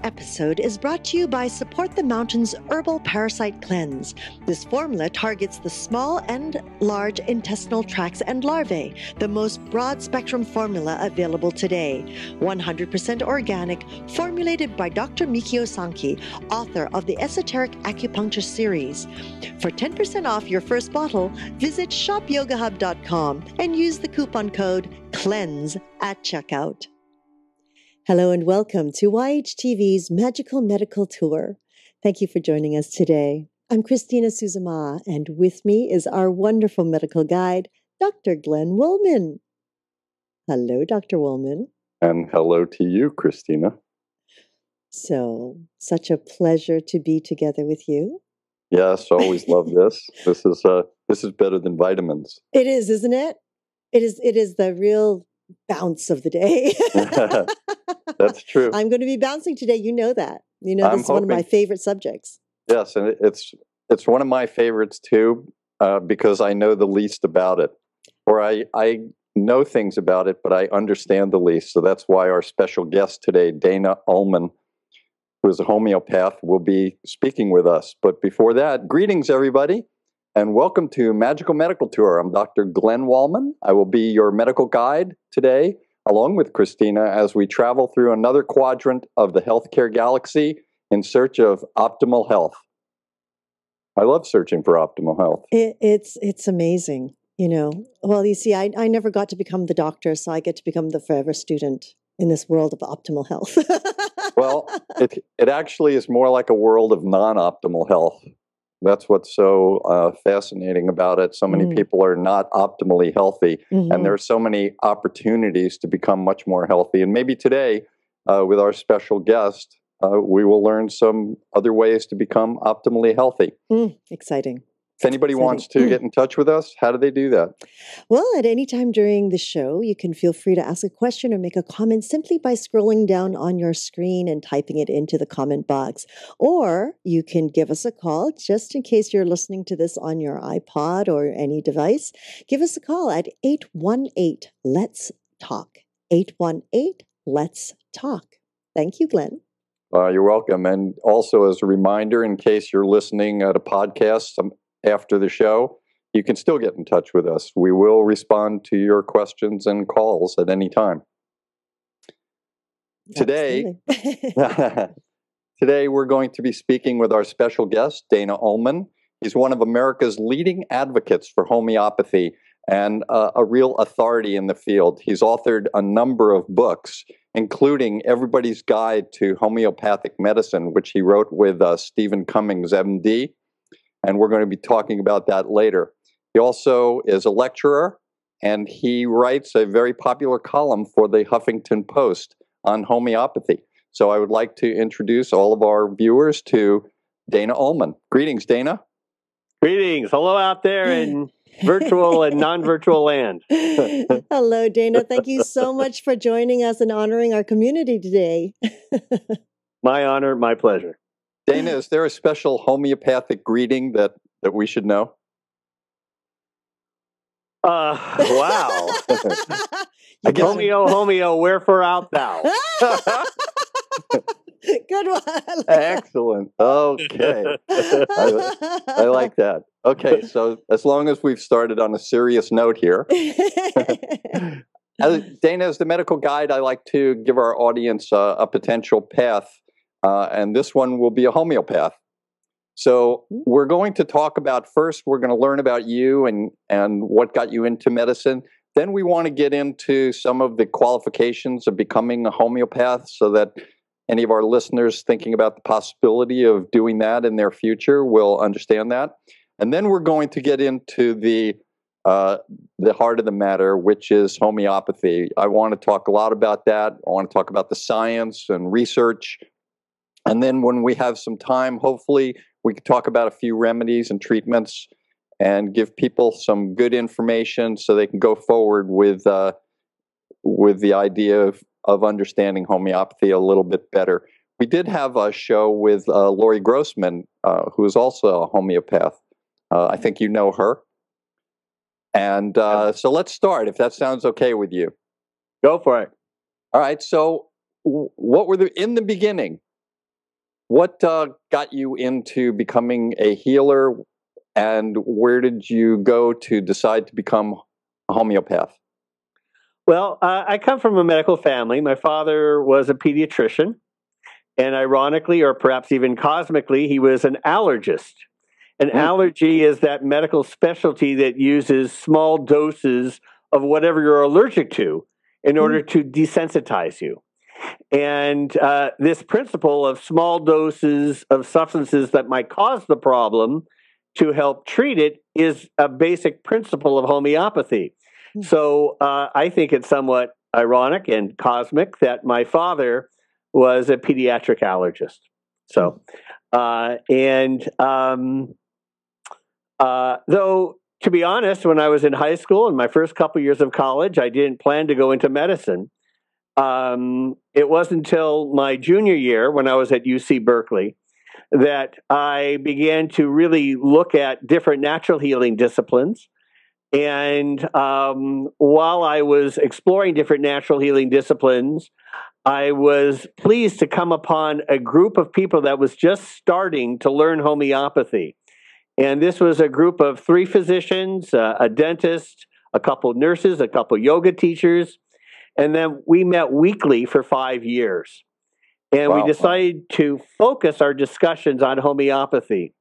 episode is brought to you by Support the Mountains Herbal Parasite Cleanse. This formula targets the small and large intestinal tracts and larvae, the most broad-spectrum formula available today. 100% organic, formulated by Dr. Mikio Sankey, author of the Esoteric Acupuncture series. For 10% off your first bottle, visit shopyogahub.com and use the coupon code CLEANSE at checkout. Hello and welcome to YHTV's Magical Medical Tour. Thank you for joining us today. I'm Christina Suzuma, and with me is our wonderful medical guide, Dr. Glenn Ullman. Hello, Dr. Ullman. And hello to you, Christina. So, such a pleasure to be together with you. Yes, always love this. This is better than vitamins. It is, isn't it? It is the real bounce of the day. That's true. I'm going to be bouncing today. You know that. You know, this is one of my favorite subjects. Yes, and it's one of my favorites too, because I know the least about it. Or I know things about it, but I understand the least. So that's why our special guest today, Dana Ullman, who is a homeopath, will be speaking with us. But before that, greetings, everybody. And welcome to Magical Medical Tour. I'm Dr. Glenn Ullman. I will be your medical guide today, along with Christina, as we travel through another quadrant of the healthcare galaxy in search of optimal health. I love searching for optimal health. It's amazing, you know. Well, you see, I never got to become the doctor, so I get to become the forever student in this world of optimal health. Well, it actually is more like a world of non-optimal health. That's what's so fascinating about it. So many people are not optimally healthy, and there are so many opportunities to become much more healthy. And maybe today, with our special guest, we will learn some other ways to become optimally healthy. Exciting. If anybody wants to get in touch with us, how do they do that? Well, at any time during the show, you can feel free to ask a question or make a comment simply by scrolling down on your screen and typing it into the comment box. Or you can give us a call, just in case you're listening to this on your iPod or any device. Give us a call at 818-LETS-TALK. 818-LETS-TALK. Thank you, Glenn. You're welcome. And also as a reminder, in case you're listening at a podcast after the show, you can still get in touch with us. We will respond to your questions and calls at any time. Today, we're going to be speaking with our special guest, Dana Ullman. He's one of America's leading advocates for homeopathy and a real authority in the field. He's authored a number of books, including Everybody's Guide to Homeopathic Medicine, which he wrote with Stephen Cummings, MD. And we're going to be talking about that later. He also is a lecturer, and he writes a very popular column for the Huffington Post on homeopathy. So I would like to introduce all of our viewers to Dana Ullman. Greetings, Dana. Greetings. Hello out there in virtual and non-virtual land. Hello, Dana. Thank you so much for joining us and honoring our community today. My honor, my pleasure. Dana, is there a special homeopathic greeting that we should know? Wow. Homeo, wherefore art thou? Good one. Excellent. Okay. I like that. Okay, so as long as we've started on a serious note here. Dana, as the medical guide, I like to give our audience a potential path. And this one will be a homeopath. So we're going to talk about, first, we're going to learn about you and what got you into medicine. Then we want to get into some of the qualifications of becoming a homeopath so that any of our listeners thinking about the possibility of doing that in their future will understand that. And then we're going to get into the heart of the matter, which is homeopathy. I want to talk a lot about that. I want to talk about the science and research. And then when we have some time, hopefully we can talk about a few remedies and treatments and give people some good information so they can go forward with the idea of understanding homeopathy a little bit better. We did have a show with Lori Grossman, who is also a homeopath. I think you know her. And so let's start, if that sounds okay with you. Go for it. All right. So what were in the beginning, what got you into becoming a healer, and where did you go to decide to become a homeopath? Well, I come from a medical family. My father was a pediatrician, and ironically, or perhaps even cosmically, he was an allergist. An allergy is that medical specialty that uses small doses of whatever you're allergic to in order to desensitize you. And this principle of small doses of substances that might cause the problem to help treat it is a basic principle of homeopathy. So I think it's somewhat ironic and cosmic that my father was a pediatric allergist. So, though, to be honest, when I was in high school and my first couple years of college, I didn't plan to go into medicine. It wasn't until my junior year, when I was at UC Berkeley, that I began to really look at different natural healing disciplines. And while I was exploring different natural healing disciplines, I was pleased to come upon a group of people that was just starting to learn homeopathy. And this was a group of 3 physicians, a dentist, a couple nurses, a couple yoga teachers, and then we met weekly for 5 years. And we decided to focus our discussions on homeopathy.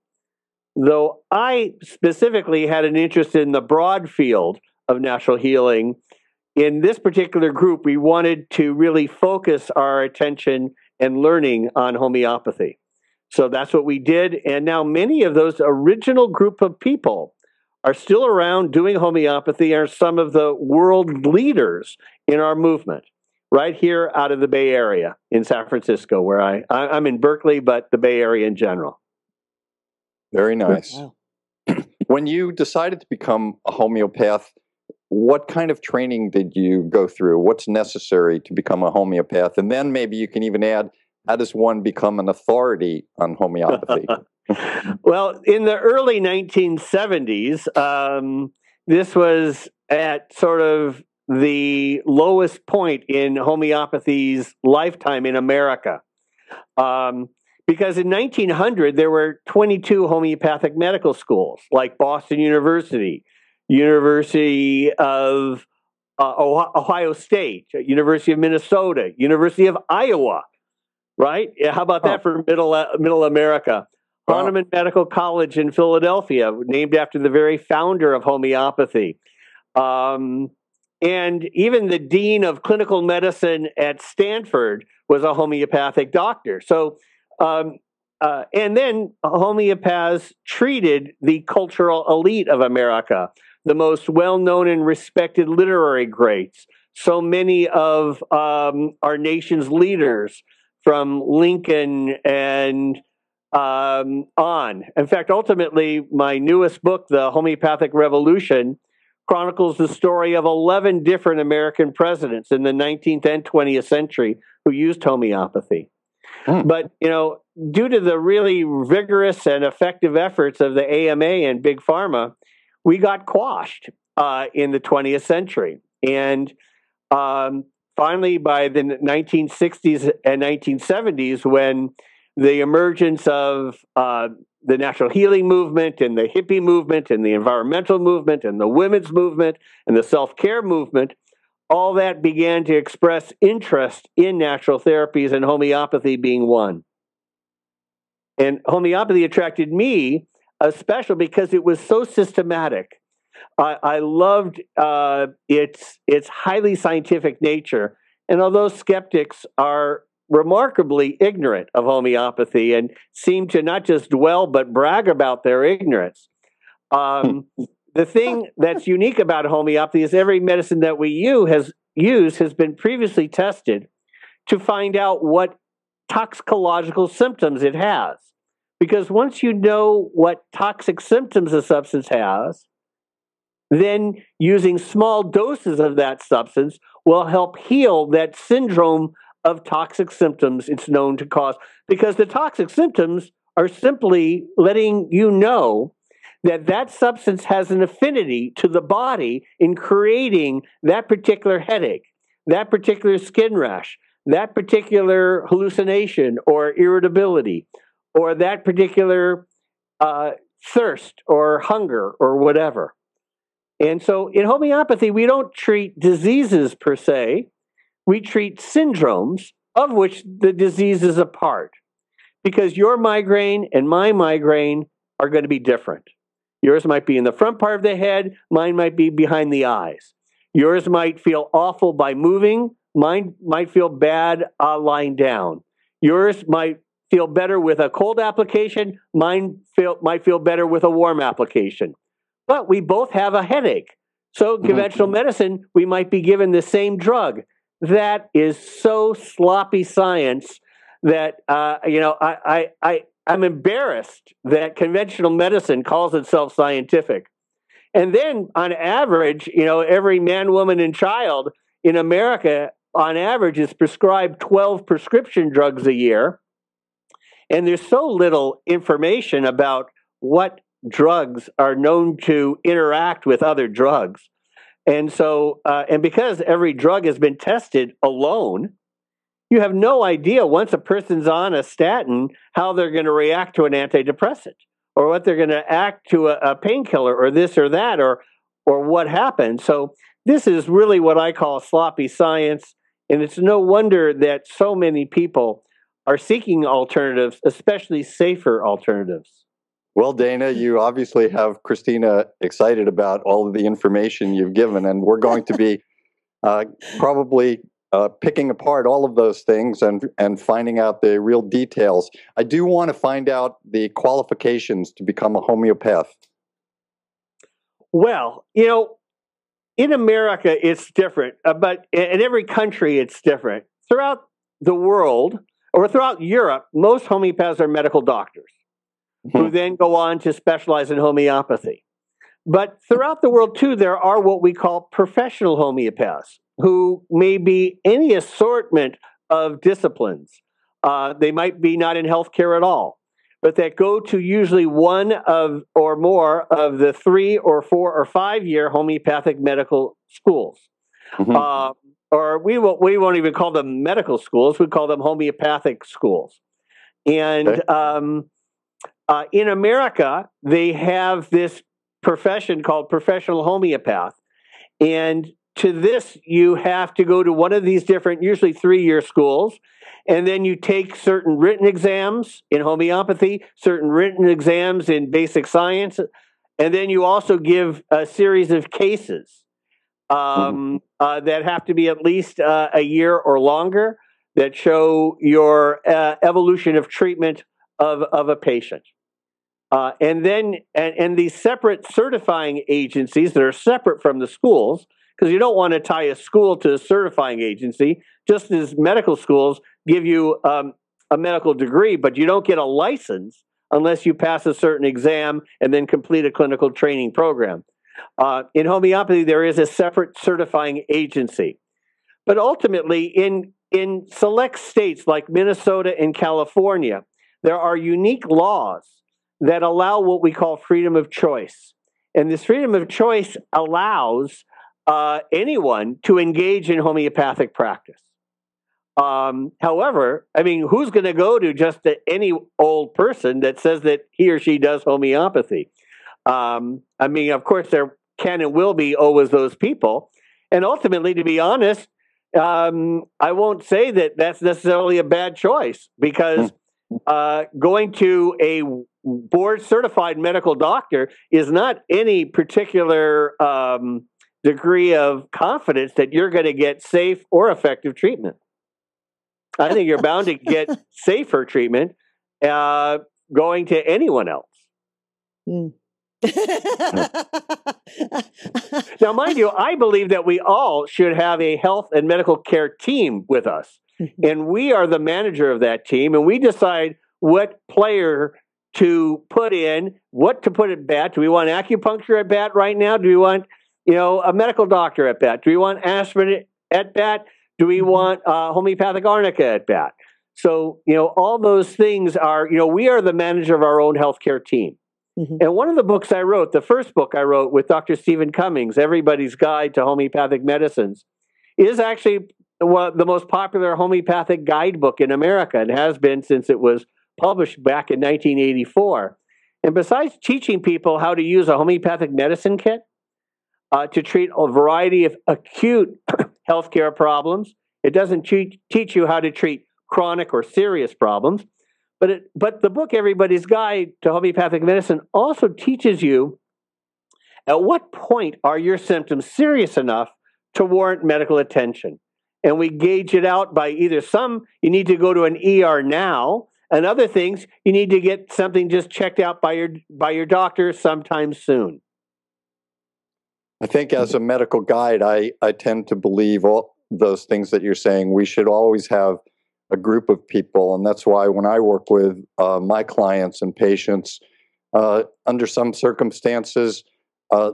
Though I specifically had an interest in the broad field of natural healing, in this particular group, we wanted to really focus our attention and learning on homeopathy. So that's what we did. And now many of those original group of people are still around doing homeopathy, are some of the world leaders in our movement, right here out of the Bay Area in San Francisco, where I'm in Berkeley, but the Bay Area in general. Very nice. Wow. When you decided to become a homeopath, what kind of training did you go through? What's necessary to become a homeopath? And then maybe you can even add, how does one become an authority on homeopathy? Well, in the early 1970s, this was at sort of the lowest point in homeopathy's lifetime in America. Because in 1900, there were 22 homeopathic medical schools, like Boston University, University of Ohio State, University of Minnesota, University of Iowa, right? How about that for middle America? Hahnemann Medical College in Philadelphia, named after the very founder of homeopathy. And even the dean of clinical medicine at Stanford was a homeopathic doctor. So, and then homeopaths treated the cultural elite of America, the most well-known and respected literary greats. So many of our nation's leaders, from Lincoln and on. In fact, ultimately, my newest book, The Homeopathic Revolution, chronicles the story of 11 different American presidents in the 19th and 20th century who used homeopathy. But, you know, due to the really vigorous and effective efforts of the AMA and Big Pharma, we got quashed in the 20th century. And finally, by the 1960s and 1970s, when the emergence of the natural healing movement and the hippie movement and the environmental movement and the women's movement and the self-care movement, all that began to express interest in natural therapies, and homeopathy being one. And homeopathy attracted me, especially because it was so systematic. I loved its highly scientific nature. And although skeptics are remarkably ignorant of homeopathy and seem to not just dwell but brag about their ignorance, the thing that's unique about homeopathy is every medicine that we use has been previously tested to find out what toxicological symptoms it has. Because once you know what toxic symptoms a substance has, then using small doses of that substance will help heal that syndrome of toxic symptoms it's known to cause. Because the toxic symptoms are simply letting you know that that substance has an affinity to the body in creating that particular headache, that particular skin rash, that particular hallucination or irritability or that particular thirst or hunger or whatever. And so in homeopathy, we don't treat diseases per se. We treat syndromes of which the disease is a part. Because your migraine and my migraine are going to be different. Yours might be in the front part of the head. Mine might be behind the eyes. Yours might feel awful by moving. Mine might feel bad lying down. Yours might feel better with a cold application. Mine might feel better with a warm application. But we both have a headache. So conventional medicine, we might be given the same drug. That is so sloppy science that, I'm embarrassed that conventional medicine calls itself scientific. And then on average, every man, woman, and child in America on average is prescribed 12 prescription drugs a year. And there's so little information about what drugs are known to interact with other drugs. And so, and because every drug has been tested alone, you have no idea once a person's on a statin how they're going to react to an antidepressant or what they're going to act to a painkiller or this or that or what happens. So this is really what I call sloppy science. And it's no wonder that so many people are seeking alternatives, especially safer alternatives. Well, Dana, you obviously have Christina excited about all of the information you've given, and we're going to be probably picking apart all of those things and finding out the real details. I do want to find out the qualifications to become a homeopath. Well, in America, it's different, but in every country, it's different. Throughout the world, or throughout Europe, most homeopaths are medical doctors who then go on to specialize in homeopathy. But throughout the world, too, there are what we call professional homeopaths who may be any assortment of disciplines. They might be not in healthcare at all, but that go to usually one of or more of the 3 or 4 or 5 year homeopathic medical schools. Or we won't even call them medical schools, we call them homeopathic schools. And in America, they have this profession called professional homeopath. And to this, you have to go to one of these different, usually 3-year schools, and then you take certain written exams in homeopathy, certain written exams in basic science, and then you also give a series of cases that have to be at least a year or longer that show your evolution of treatment of a patient. And then these separate certifying agencies that are separate from the schools, because you don't want to tie a school to a certifying agency, just as medical schools give you a medical degree, but you don't get a license unless you pass a certain exam and then complete a clinical training program. In homeopathy, there is a separate certifying agency. But ultimately, in select states like Minnesota and California, there are unique laws that allow what we call freedom of choice. And this freedom of choice allows anyone to engage in homeopathic practice. However, who's going to go to just any old person that says that he or she does homeopathy? Of course, there can and will be always those people. And ultimately, to be honest, I won't say that that's necessarily a bad choice, because going to a board-certified medical doctor is not any particular degree of confidence that you're going to get safe or effective treatment. I think you're bound to get safer treatment going to anyone else. Now, mind you, I believe that we all should have a health and medical care team with us. And we are the manager of that team, and we decide what player to put in, what to put at bat. Do we want acupuncture at bat right now? Do we want, a medical doctor at bat? Do we want aspirin at bat? Do we want homeopathic arnica at bat? So, all those things are, we are the manager of our own healthcare team. And one of the books I wrote, the first book I wrote with Dr. Stephen Cummings, Everybody's Guide to Homeopathic Medicines, is actually the most popular homeopathic guidebook in America. It has been since it was published back in 1984. And besides teaching people how to use a homeopathic medicine kit to treat a variety of acute healthcare problems, it doesn't teach you how to treat chronic or serious problems. But the book, Everybody's Guide to Homeopathic Medicine, also teaches you at what point are your symptoms serious enough to warrant medical attention. And we gauge it out by either you need to go to an ER now, and other things, you need to get something just checked out by your doctor sometime soon. I think as a medical guide, I tend to believe all those things that you're saying. We should always have a group of people, and that's why when I work with my clients and patients, under some circumstances,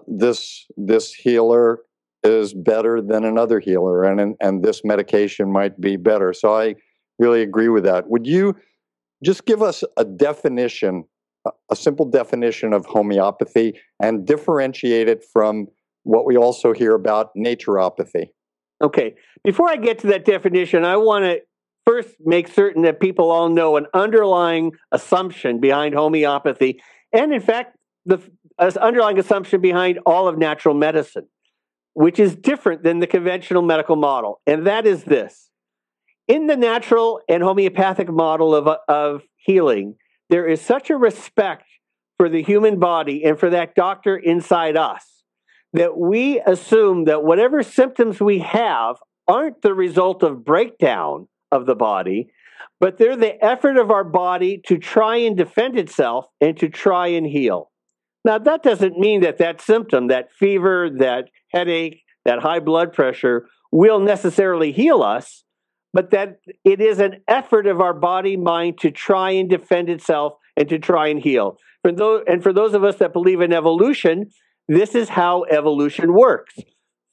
this healer is better than another healer, and this medication might be better. So I really agree with that. Would you just give us a definition, a simple definition of homeopathy, and differentiate it from what we also hear about naturopathy? Okay. Before I get to that definition, I want to first make certain that people all know an underlying assumption behind homeopathy, and in fact, the underlying assumption behind all of natural medicine, which is different than the conventional medical model. And that is this. In the natural and homeopathic model of healing, there is such a respect for the human body and for that doctor inside us that we assume that whatever symptoms we have aren't the result of breakdown of the body, but they're the effort of our body to try and defend itself and to try and heal. Now, that doesn't mean that symptom, that fever, that headache, that high blood pressure will necessarily heal us, but that it is an effort of our body-mind to try and defend itself and to try and heal. For those of us that believe in evolution, this is how evolution works,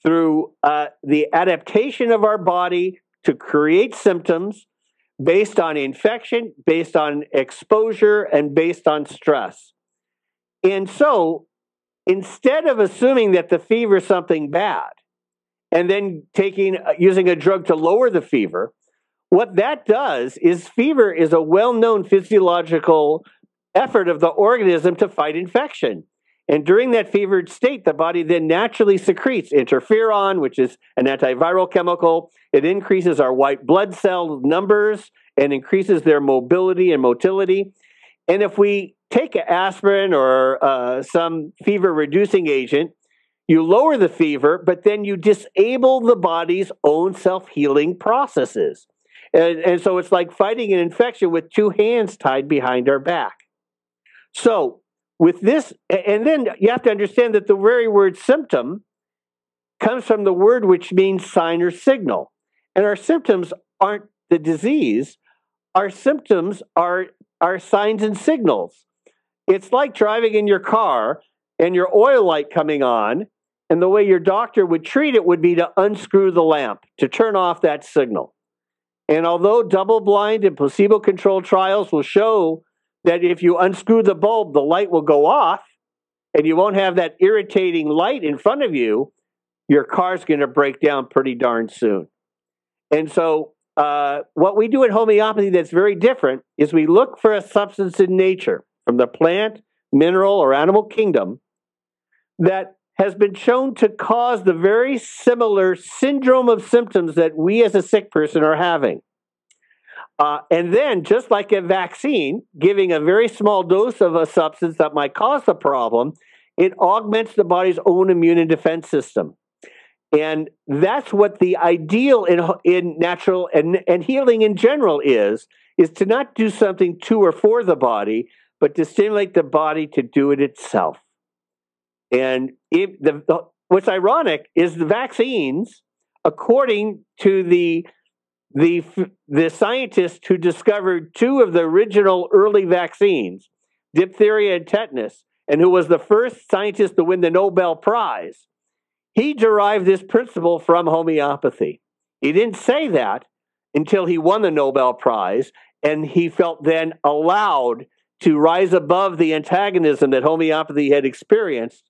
through the adaptation of our body to create symptoms based on infection, based on exposure, and based on stress. And so, instead of assuming that the fever is something bad, and then using a drug to lower the fever, what that does is fever is a well-known physiological effort of the organism to fight infection. And during that fevered state, the body then naturally secretes interferon, which is an antiviral chemical. It increases our white blood cell numbers and increases their mobility and motility. And if we take aspirin or some fever-reducing agent, you lower the fever, but then you disable the body's own self-healing processes. And so it's like fighting an infection with two hands tied behind our back. So with this, and then you have to understand that the very word symptom comes from the word which means sign or signal. And our symptoms aren't the disease. Our symptoms are signs and signals. It's like driving in your car and your oil light coming on, and the way your doctor would treat it would be to unscrew the lamp, to turn off that signal. And although double-blind and placebo-controlled trials will show that if you unscrew the bulb, the light will go off, and you won't have that irritating light in front of you, your car's going to break down pretty darn soon. And so what we do in homeopathy that's very different is we look for a substance in nature, from the plant, mineral, or animal kingdom, that has been shown to cause the very similar syndrome of symptoms that we as a sick person are having. And then, just like a vaccine, giving a very small dose of a substance that might cause the problem, it augments the body's own immune and defense system. And that's what the ideal in natural and healing in general is to not do something to or for the body, but to stimulate the body to do it itself. And what's ironic is the vaccines, according to the scientist who discovered two of the original early vaccines, diphtheria and tetanus, and who was the first scientist to win the Nobel Prize, he derived this principle from homeopathy. He didn't say that until he won the Nobel Prize, and he felt then allowed to rise above the antagonism that homeopathy had experienced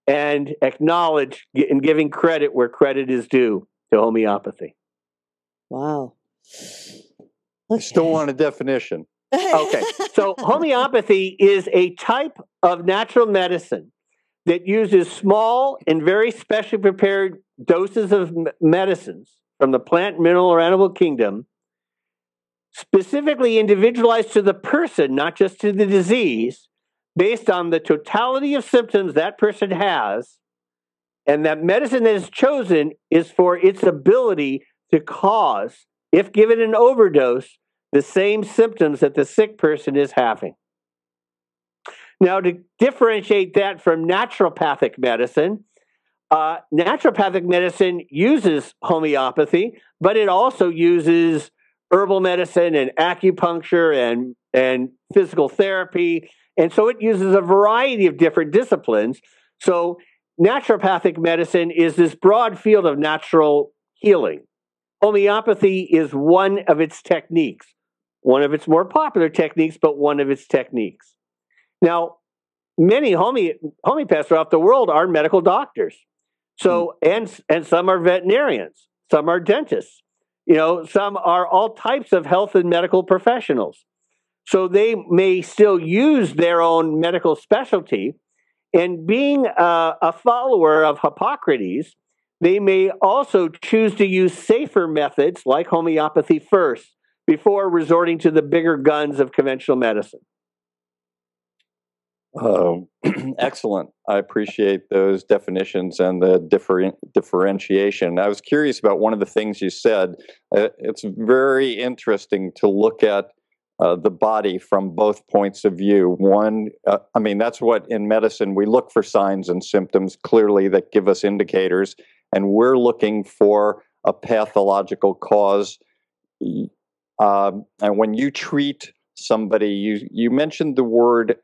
and acknowledge and giving credit where credit is due to homeopathy. Wow. I still want a definition. Okay, so homeopathy is a type of natural medicine that uses small and very specially prepared doses of medicines from the plant, mineral, or animal kingdom, specifically individualized to the person, not just to the disease, based on the totality of symptoms that person has, and that medicine that is chosen is for its ability to cause, if given an overdose, the same symptoms that the sick person is having. Now, to differentiate that from naturopathic medicine, naturopathic medicine uses homeopathy, but it also uses herbal medicine and acupuncture and physical therapy. And so it uses a variety of different disciplines. So naturopathic medicine is this broad field of natural healing. Homeopathy is one of its techniques, one of its more popular techniques, but one of its techniques. Now, many homeopaths throughout the world are medical doctors. So, and some are veterinarians, some are dentists, some are all types of health and medical professionals. So they may still use their own medical specialty, and being a follower of Hippocrates, they may also choose to use safer methods like homeopathy first before resorting to the bigger guns of conventional medicine. Excellent. I appreciate those definitions and the differentiation. I was curious about one of the things you said. It's very interesting to look at the body from both points of view. One, that's what in medicine we look for signs and symptoms clearly that give us indicators, and we're looking for a pathological cause. And when you treat somebody, you mentioned the word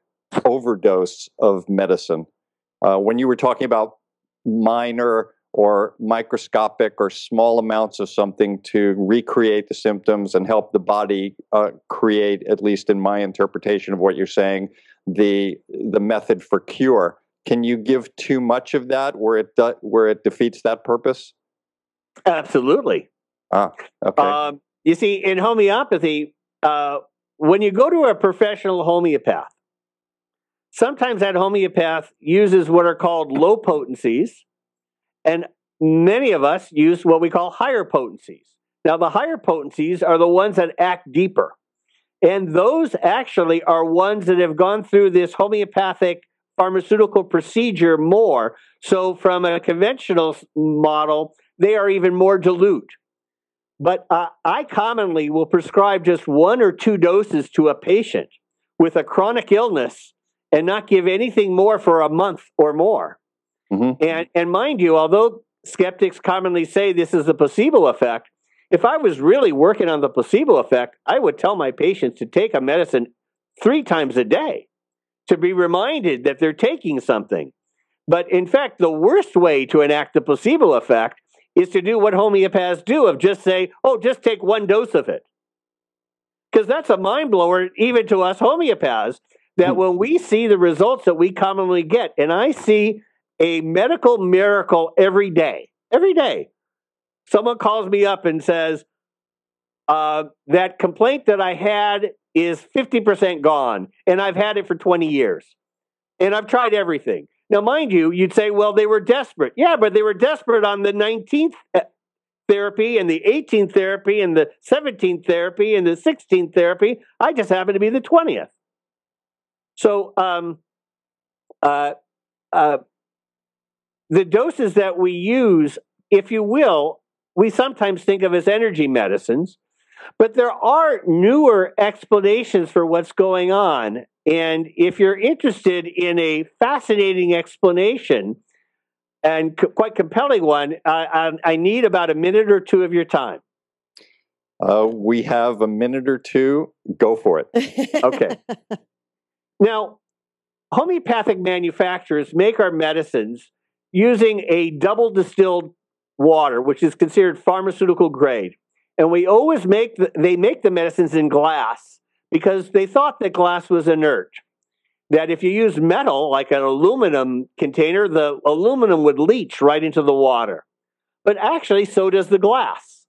overdose of medicine. When you were talking about minor or microscopic or small amounts of something to recreate the symptoms and help the body create, at least in my interpretation of what you're saying, the method for cure. Can you give too much of that where it defeats that purpose? Absolutely. Okay. You see, in homeopathy, when you go to a professional homeopath, sometimes that homeopath uses what are called low potencies, and many of us use what we call higher potencies. Now, the higher potencies are the ones that act deeper, and those actually are ones that have gone through this homeopathic pharmaceutical procedure more. So from a conventional model, they are even more dilute. But I commonly will prescribe just 1 or 2 doses to a patient with a chronic illness and not give anything more for a month or more. Mm-hmm. And mind you, although skeptics commonly say this is a placebo effect, if I was really working on the placebo effect, I would tell my patients to take a medicine 3 times a day to be reminded that they're taking something. But in fact, the worst way to enact the placebo effect is to do what homeopaths do, of just say, oh, just take 1 dose of it. Because that's a mind blower even to us homeopaths, that when we see the results that we commonly get, and I see a medical miracle every day, someone calls me up and says, that complaint that I had is 50% gone, and I've had it for 20 years, and I've tried everything. Now, mind you, you'd say, well, they were desperate. Yeah, but they were desperate on the 19th therapy and the 18th therapy and the 17th therapy and the 16th therapy. I just happen to be the 20th. So the doses that we use, if you will, we sometimes think of as energy medicines, but there are newer explanations for what's going on. And if you're interested in a fascinating explanation, and quite compelling one, I need about a minute or 2 of your time. We have a minute or 2. Go for it. Okay. Now, homeopathic manufacturers make our medicines using a double distilled water, which is considered pharmaceutical grade. And we always they make the medicines in glass because they thought that glass was inert. That if you use metal, like an aluminum container, the aluminum would leach right into the water. But actually, so does the glass.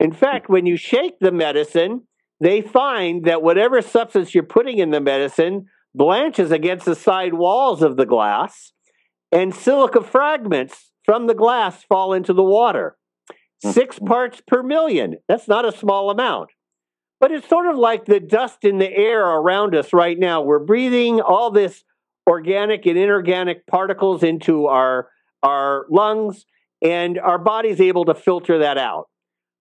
In fact, when you shake the medicine, they find that whatever substance you're putting in the medicine blanches against the side walls of the glass, and silica fragments from the glass fall into the water. 6 parts per million. That's not a small amount. But it's sort of like the dust in the air around us right now. We're breathing all this organic and inorganic particles into our lungs, and our body's able to filter that out.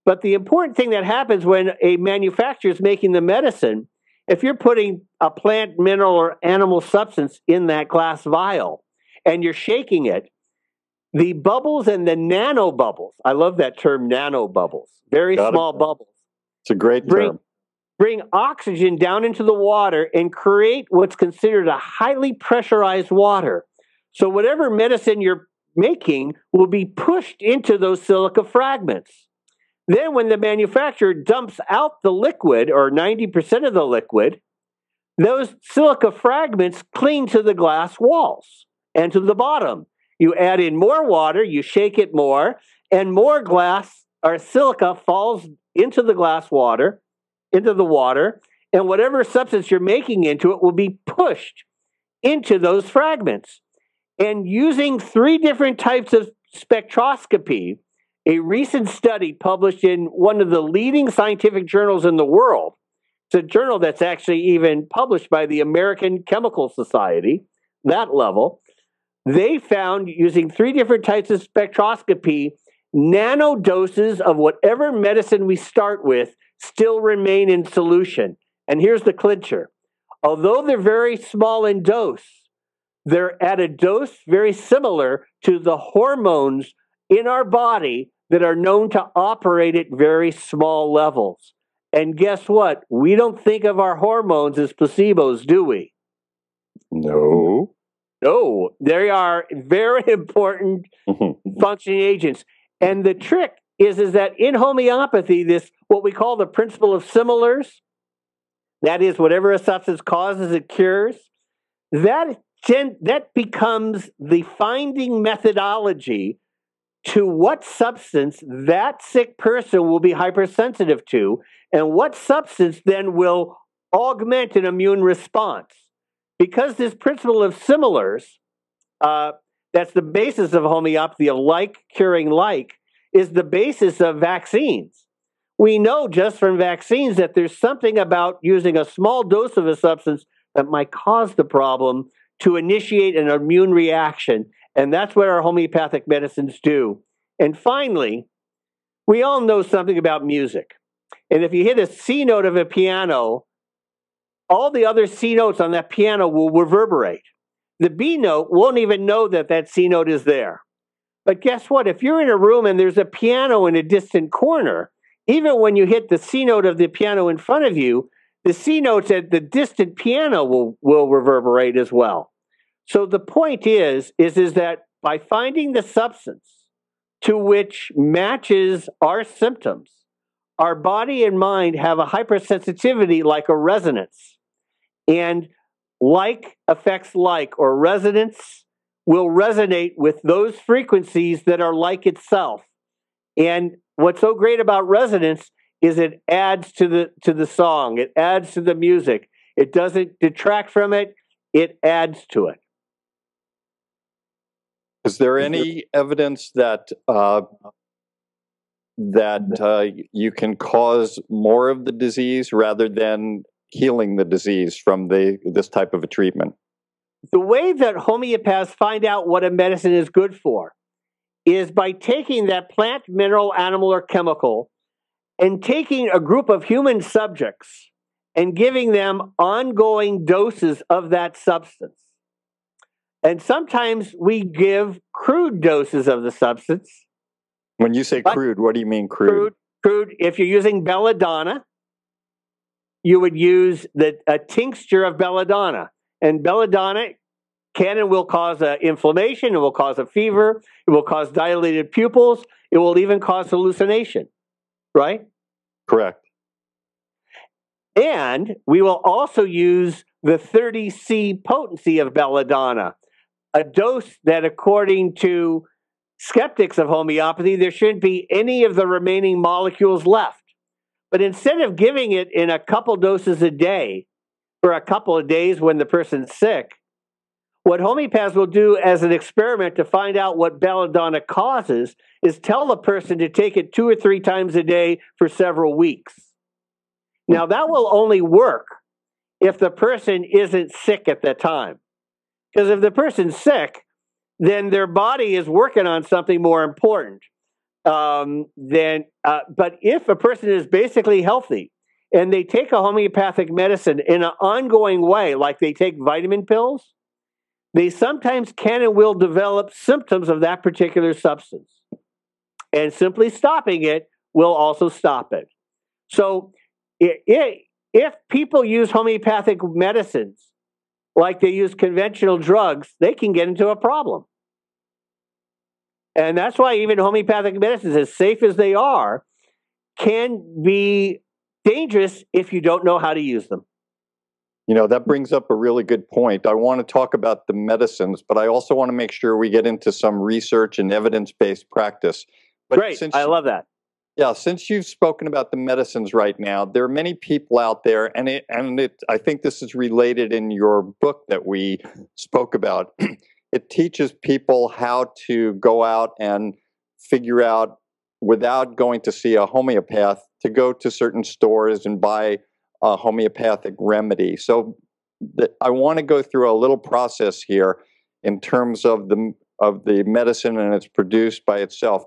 But the important thing that happens when a manufacturer is making the medicine, if you're putting a plant, mineral, or animal substance in that glass vial and you're shaking it, the bubbles and the nanobubbles, I love that term, nanobubbles, very small bubbles. It's a great term. Bring oxygen down into the water and create what's considered a highly pressurized water. So whatever medicine you're making will be pushed into those silica fragments. Then when the manufacturer dumps out the liquid, or 90% of the liquid, those silica fragments cling to the glass walls and to the bottom. You add in more water, you shake it more, and more glass or silica falls into the glass water, into the water, and whatever substance you're making into it will be pushed into those fragments. And using 3 different types of spectroscopy, a recent study published in one of the leading scientific journals in the world, it's a journal that's actually even published by the American Chemical Society, that level, they found using 3 different types of spectroscopy, nano doses of whatever medicine we start with still remain in solution. And here's the clincher. Although they're very small in dose, they're at a dose very similar to the hormones in our body that are known to operate at very small levels. And guess what? We don't think of our hormones as placebos, do we? No. No, they are very important functioning agents. And the trick is that in homeopathy, this, what we call the principle of similars, that is, whatever a substance causes, it cures, that becomes the finding methodology to what substance that sick person will be hypersensitive to, and what substance then will augment an immune response. Because this principle of similars, that's the basis of homeopathy, of like curing like, is the basis of vaccines. We know just from vaccines that there's something about using a small dose of a substance that might cause the problem to initiate an immune reaction. And that's what our homeopathic medicines do. And finally, we all know something about music. And if you hit a C note of a piano, all the other C notes on that piano will reverberate. The B note won't even know that that C note is there. But guess what? If you're in a room and there's a piano in a distant corner, even when you hit the C note of the piano in front of you, the C notes at the distant piano will reverberate as well. So the point is that by finding the substance to which matches our symptoms, our body and mind have a hypersensitivity like a resonance. And like affects like, or resonance will resonate with those frequencies that are like itself. And what's so great about resonance is it adds to the song, it adds to the music. It doesn't detract from it, it adds to it. Is there any evidence that you can cause more of the disease rather than healing the disease from this type of a treatment? The way that homeopaths find out what a medicine is good for is by taking that plant, mineral, animal, or chemical and taking a group of human subjects and giving them ongoing doses of that substance. And sometimes we give crude doses of the substance. When you say crude, what do you mean crude? Crude, if you're using belladonna, you would use a tincture of belladonna. And belladonna can and will cause inflammation, it will cause a fever, it will cause dilated pupils, it will even cause hallucination, right? Correct. And we will also use the 30C potency of belladonna, a dose that according to skeptics of homeopathy, there shouldn't be any of the remaining molecules left. But instead of giving it in a couple doses a day for a couple of days when the person's sick, what homeopaths will do as an experiment to find out what belladonna causes is tell the person to take it 2 or 3 times a day for several weeks. Now, that will only work if the person isn't sick at the time. Because if the person's sick, then their body is working on something more important. But if a person is basically healthy and they take a homeopathic medicine in an ongoing way, like they take vitamin pills, they sometimes can and will develop symptoms of that particular substance. And simply stopping it will also stop it. So if people use homeopathic medicines like they use conventional drugs, they can get into a problem. And that's why even homeopathic medicines, as safe as they are, can be dangerous if you don't know how to use them. You know, that brings up a really good point. I want to talk about the medicines, but I also want to make sure we get into some research and evidence-based practice. But great, I love that. Yeah, since you've spoken about the medicines right now, there are many people out there, and I think this is related in your book that we spoke about. It teaches people how to go out and figure out, without going to see a homeopath, to go to certain stores and buy a homeopathic remedy. So I want to go through a little process here in terms of the medicine, and it's produced by itself.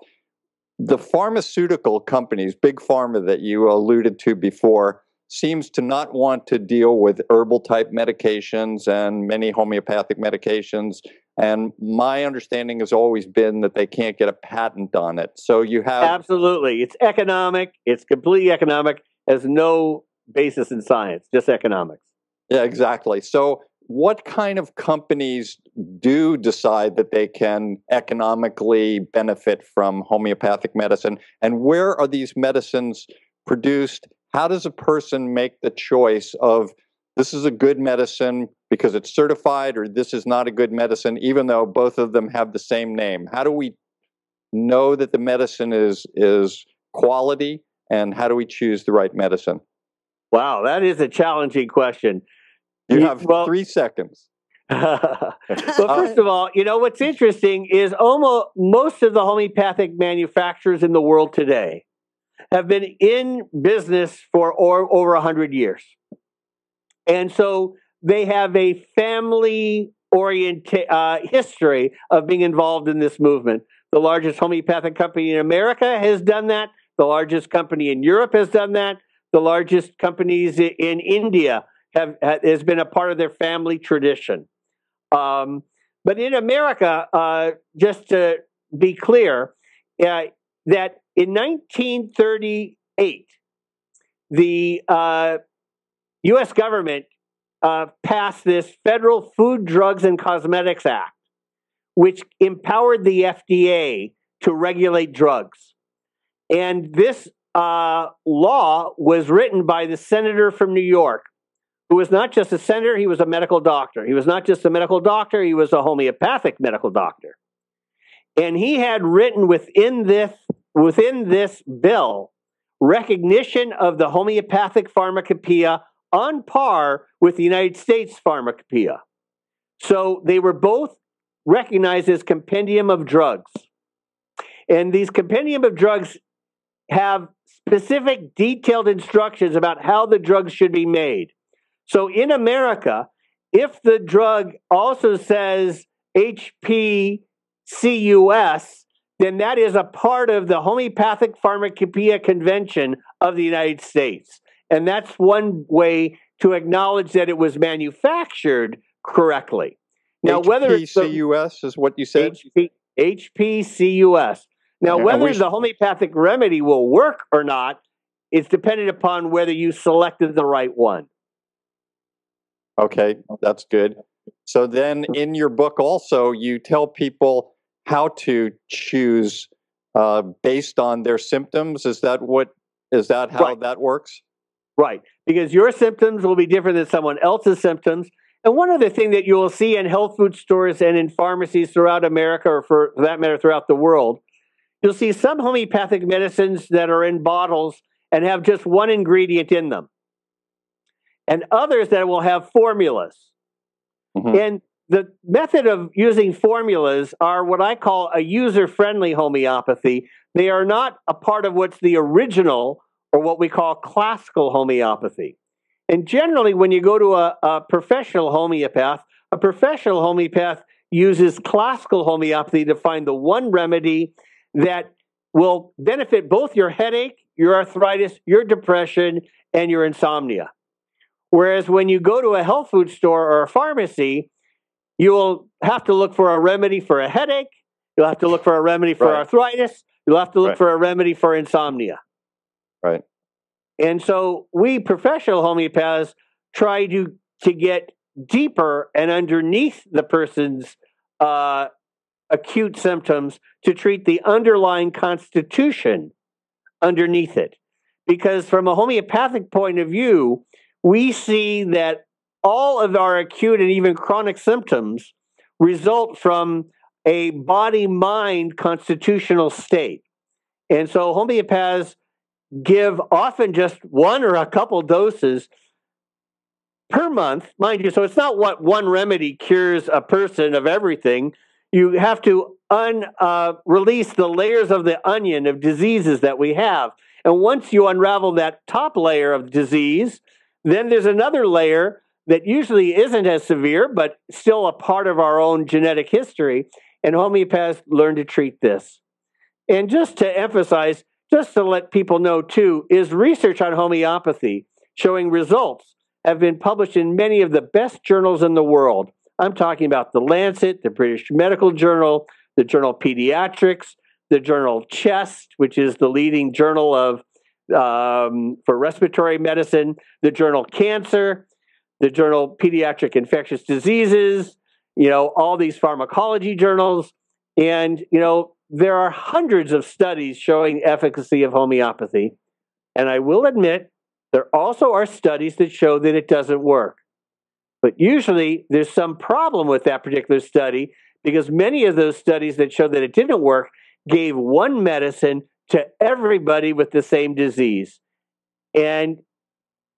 The pharmaceutical companies, big pharma that you alluded to before, seems to not want to deal with herbal type medications and many homeopathic medications. And my understanding has always been that they can't get a patent on it. So you have... Absolutely. It's economic. It's completely economic. Has no basis in science, just economics. Yeah, exactly. So what kind of companies do decide that they can economically benefit from homeopathic medicine? And where are these medicines produced? How does a person make the choice of this is a good medicine because it's certified, or this is not a good medicine, even though both of them have the same name? How do we know that the medicine is quality, and how do we choose the right medicine? Wow, that is a challenging question. You have 3 seconds. Well, first of all, you know, what's interesting is almost most of the homeopathic manufacturers in the world today have been in business for over 100 years. And so they have a family-oriented history of being involved in this movement. The largest homeopathic company in America has done that. The largest company in Europe has done that. The largest companies in India has been a part of their family tradition. But in America, just to be clear, that in 1938, the U.S. government passed this Federal Food, Drugs, and Cosmetics Act, which empowered the FDA to regulate drugs. And this law was written by the senator from New York, who was not just a senator, he was a medical doctor. He was not just a medical doctor, he was a homeopathic medical doctor. And he had written within this bill recognition of the homeopathic pharmacopoeia on par with the United States pharmacopoeia. So they were both recognized as compendium of drugs. And these compendium of drugs have specific detailed instructions about how the drugs should be made. So in America, if the drug also says HPCUS, then that is a part of the Homeopathic Pharmacopoeia Convention of the United States. And that's one way to acknowledge that it was manufactured correctly. Now, whether it's HPCUS is what you said? HPCUS. Now, whether the homeopathic remedy will work or not is dependent upon whether you selected the right one. Okay, that's good. So then in your book also, you tell people how to choose based on their symptoms. Is that how that works? Right, because your symptoms will be different than someone else's symptoms, And one other thing that you will see in health food stores and in pharmacies throughout America, or for that matter, throughout the world, you'll see some homeopathic medicines that are in bottles and have just one ingredient in them, and others that will have formulas. And the method of using formulas are what I call a user-friendly homeopathy. They are not a part of what's the original, or what we call classical homeopathy. And generally, when you go to a professional homeopath uses classical homeopathy to find the one remedy that will benefit both your headache, your arthritis, your depression, and your insomnia. Whereas when you go to a health food store or a pharmacy, you will have to look for a remedy for a headache, you'll have to look for a remedy for arthritis, you'll have to look for a remedy for insomnia. Right. And so we professional homeopaths try to get deeper and underneath the person's acute symptoms to treat the underlying constitution underneath it. Because from a homeopathic point of view, we see that all of our acute and even chronic symptoms result from a body-mind constitutional state. And so homeopaths give often just one or a couple doses per month, mind you. So it's not what one remedy cures a person of everything. You have to release the layers of the onion of diseases that we have. And once you unravel that top layer of disease, then there's another layer that usually isn't as severe, but still a part of our own genetic history. And homeopaths learn to treat this. And just to emphasize, just to let people know too, is research on homeopathy showing results have been published in many of the best journals in the world. I'm talking about the Lancet, the British Medical Journal, the Journal Pediatrics, the Journal Chest, which is the leading journal of for respiratory medicine, the Journal Cancer, the Journal Pediatric Infectious Diseases, all these pharmacology journals. And, there are hundreds of studies showing efficacy of homeopathy. And I will admit, there also are studies that show that it doesn't work. But usually there's some problem with that particular study, because many of those studies that show that it didn't work gave one medicine to everybody with the same disease. And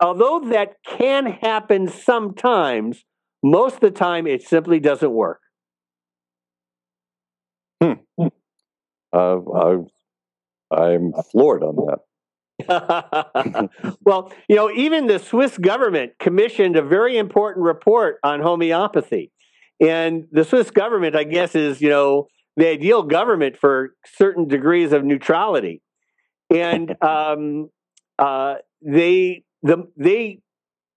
although that can happen sometimes, most of the time it simply doesn't work. I'm floored on that. Well, even the Swiss government commissioned a very important report on homeopathy. And the Swiss government, I guess, is, the ideal government for certain degrees of neutrality. And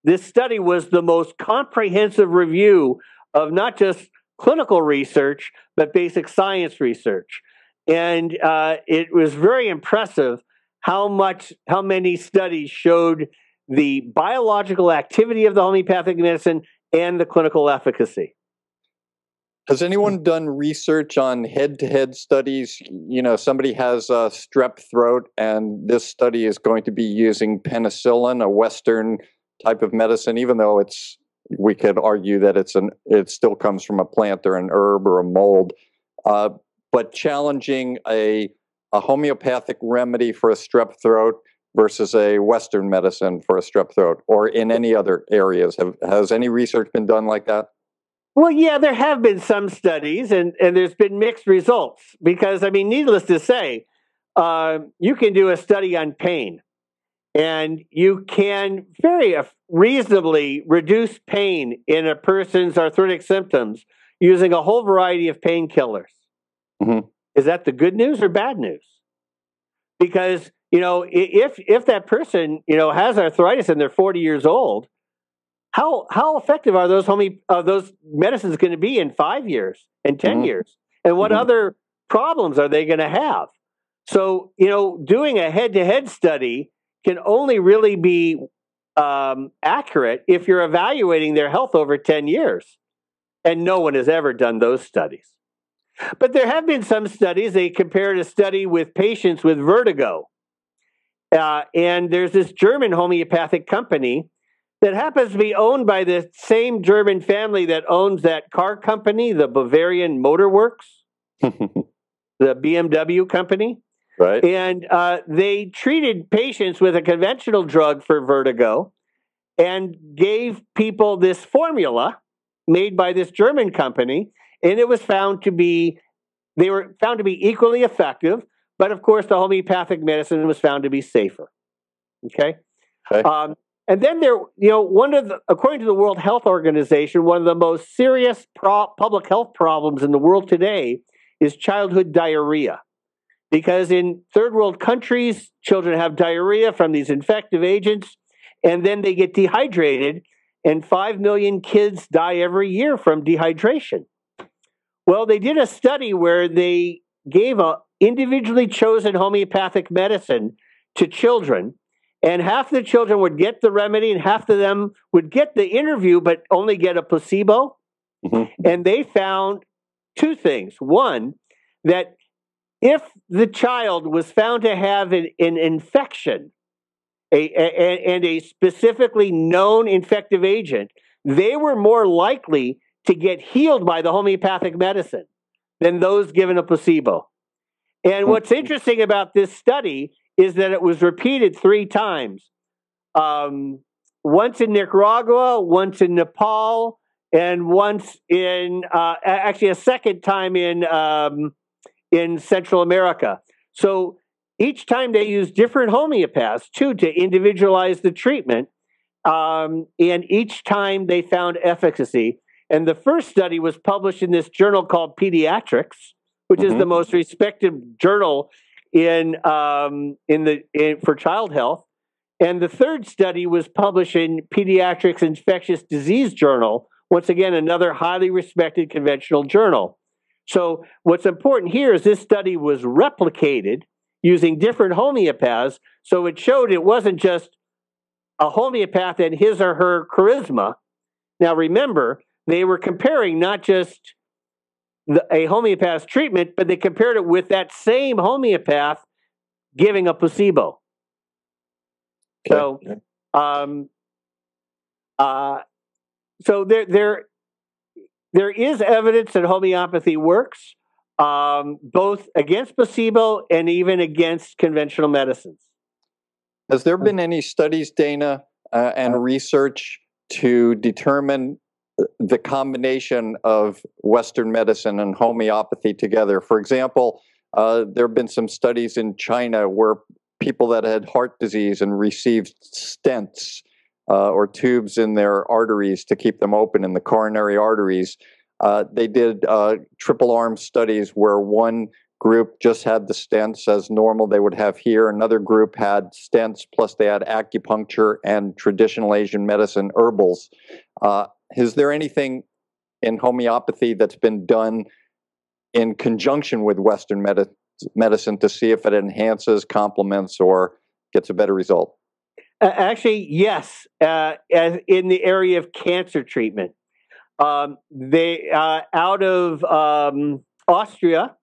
this study was the most comprehensive review of not just clinical research, but basic science research. And it was very impressive how many studies showed the biological activity of the homeopathic medicine and the clinical efficacy. Has anyone done research on head-to-head studies? Somebody has a strep throat, and this study is going to be using penicillin, a Western type of medicine, even though we could argue that it still comes from a plant or an herb or a mold, but challenging a homeopathic remedy for a strep throat versus a Western medicine for a strep throat, or in any other areas. Has any research been done like that? Well, yeah, there have been some studies, and there's been mixed results. Because, needless to say, you can do a study on pain, and you can very reasonably reduce pain in a person's arthritic symptoms using a whole variety of painkillers. Mm-hmm. Is that the good news or bad news? Because, if that person, has arthritis and they're 40 years old, how effective are those medicines going to be in 5 years and 10 years? And what other problems are they going to have? So, doing a head-to-head study can only really be accurate if you're evaluating their health over 10 years. And no one has ever done those studies. But there have been some studies. They compared a study with patients with vertigo. And there's this German homeopathic company that happens to be owned by the same German family that owns that car company, the Bavarian Motor Works, the BMW company. Right. And they treated patients with a conventional drug for vertigo and gave people this formula made by this German company. And it was found to be, they were found to be equally effective. But of course, the homeopathic medicine was found to be safer. Okay. And then there, according to the World Health Organization, one of the most serious public health problems in the world today is childhood diarrhea. Because in third world countries, children have diarrhea from these infective agents, and then they get dehydrated, and 5 million kids die every year from dehydration. Well, they did a study where they gave a individually chosen homeopathic medicine to children, and half the children would get the remedy and half of them would get the interview but only get a placebo. And they found two things. One, that if the child was found to have an infection and a specifically known infective agent, they were more likely to get healed by the homeopathic medicine than those given a placebo. And what's interesting about this study is that it was repeated 3 times. Once in Nicaragua, once in Nepal, and once in, actually a second time in Central America. So each time they used different homeopaths, too, to individualize the treatment. And each time they found efficacy. And the first study was published in this journal called Pediatrics, which is the most respected journal for child health. And the third study was published in Pediatrics Infectious Disease Journal, once again, another highly respected conventional journal. So what's important here is this study was replicated using different homeopaths, so it showed it wasn't just a homeopath and his or her charisma. Now remember, they were comparing not just a homeopath's treatment, but they compared it with that same homeopath giving a placebo. Okay. So there is evidence that homeopathy works, both against placebo and even against conventional medicines. Has there been any studies, Dana, and research to determine the combination of Western medicine and homeopathy together? For example, there have been some studies in China where people that had heart disease and received stents or tubes in their arteries to keep them open in the coronary arteries, they did triple arm studies where one group just had the stents as normal they would have here. Another group had stents, plus they had acupuncture and traditional Asian medicine herbals. Is there anything in homeopathy that's been done in conjunction with Western medicine to see if it enhances, complements, or gets a better result? Actually, yes. As in the area of cancer treatment, they out of Austria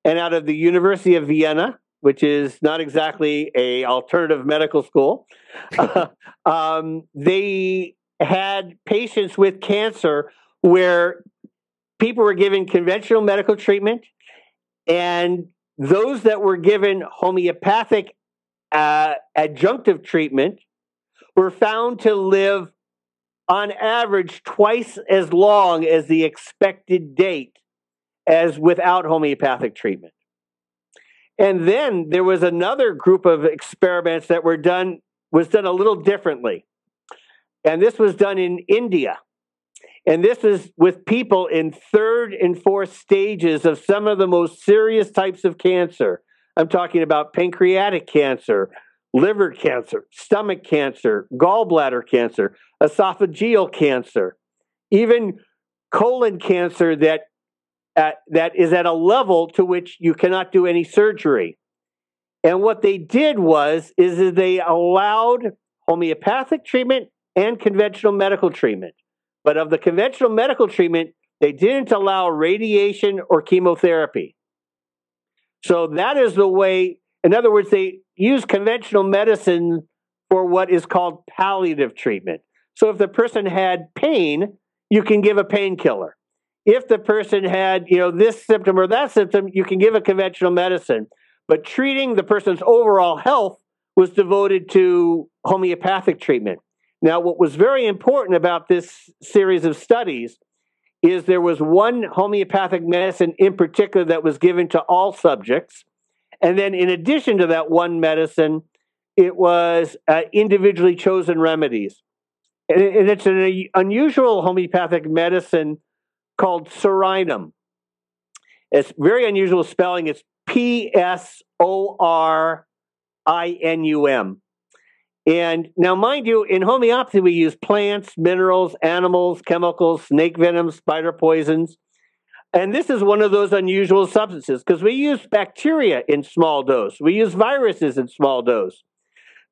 and out of the University of Vienna, which is not exactly an alternative medical school, they had patients with cancer where people were given conventional medical treatment, and those that were given homeopathic adjunctive treatment were found to live on average twice as long as the expected date as without homeopathic treatment. And then there was another group of experiments that was done a little differently. And this was done in India. And this is with people in 3rd and 4th stages of some of the most serious types of cancer. I'm talking about pancreatic cancer, liver cancer, stomach cancer, gallbladder cancer, esophageal cancer, even colon cancer that is at a level to which you cannot do any surgery. And what they did is they allowed homeopathic treatment and conventional medical treatment. But of the conventional medical treatment, they didn't allow radiation or chemotherapy. So that is the way, in other words, they use conventional medicine for what is called palliative treatment. So if the person had pain, you can give a painkiller. If the person had, this symptom or that symptom, you can give a conventional medicine. But treating the person's overall health was devoted to homeopathic treatment. Now, what was very important about this series of studies is there was one homeopathic medicine in particular that was given to all subjects. And then in addition to that one medicine, it was individually chosen remedies. And it's an unusual homeopathic medicine called Sorinum. It's very unusual spelling. It's Psorinum. And now, mind you, in homeopathy, we use plants, minerals, animals, chemicals, snake venom, spider poisons. And this is one of those unusual substances because we use bacteria in small dose. We use viruses in small dose.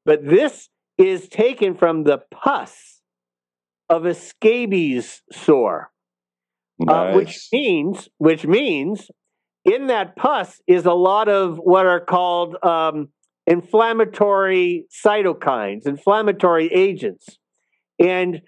But this is taken from the pus of a scabies sore. Nice. Which means in that pus is a lot of what are called inflammatory cytokines, inflammatory agents. And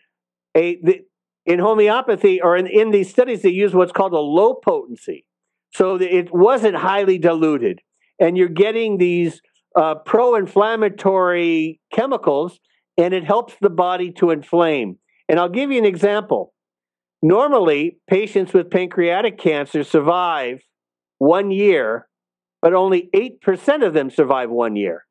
in homeopathy, or in these studies, they use what's called a low potency. So it wasn't highly diluted. And you're getting these pro-inflammatory chemicals, and it helps the body to inflame. And I'll give you an example. Normally, patients with pancreatic cancer survive 1 year, but only 8% of them survive 1 year.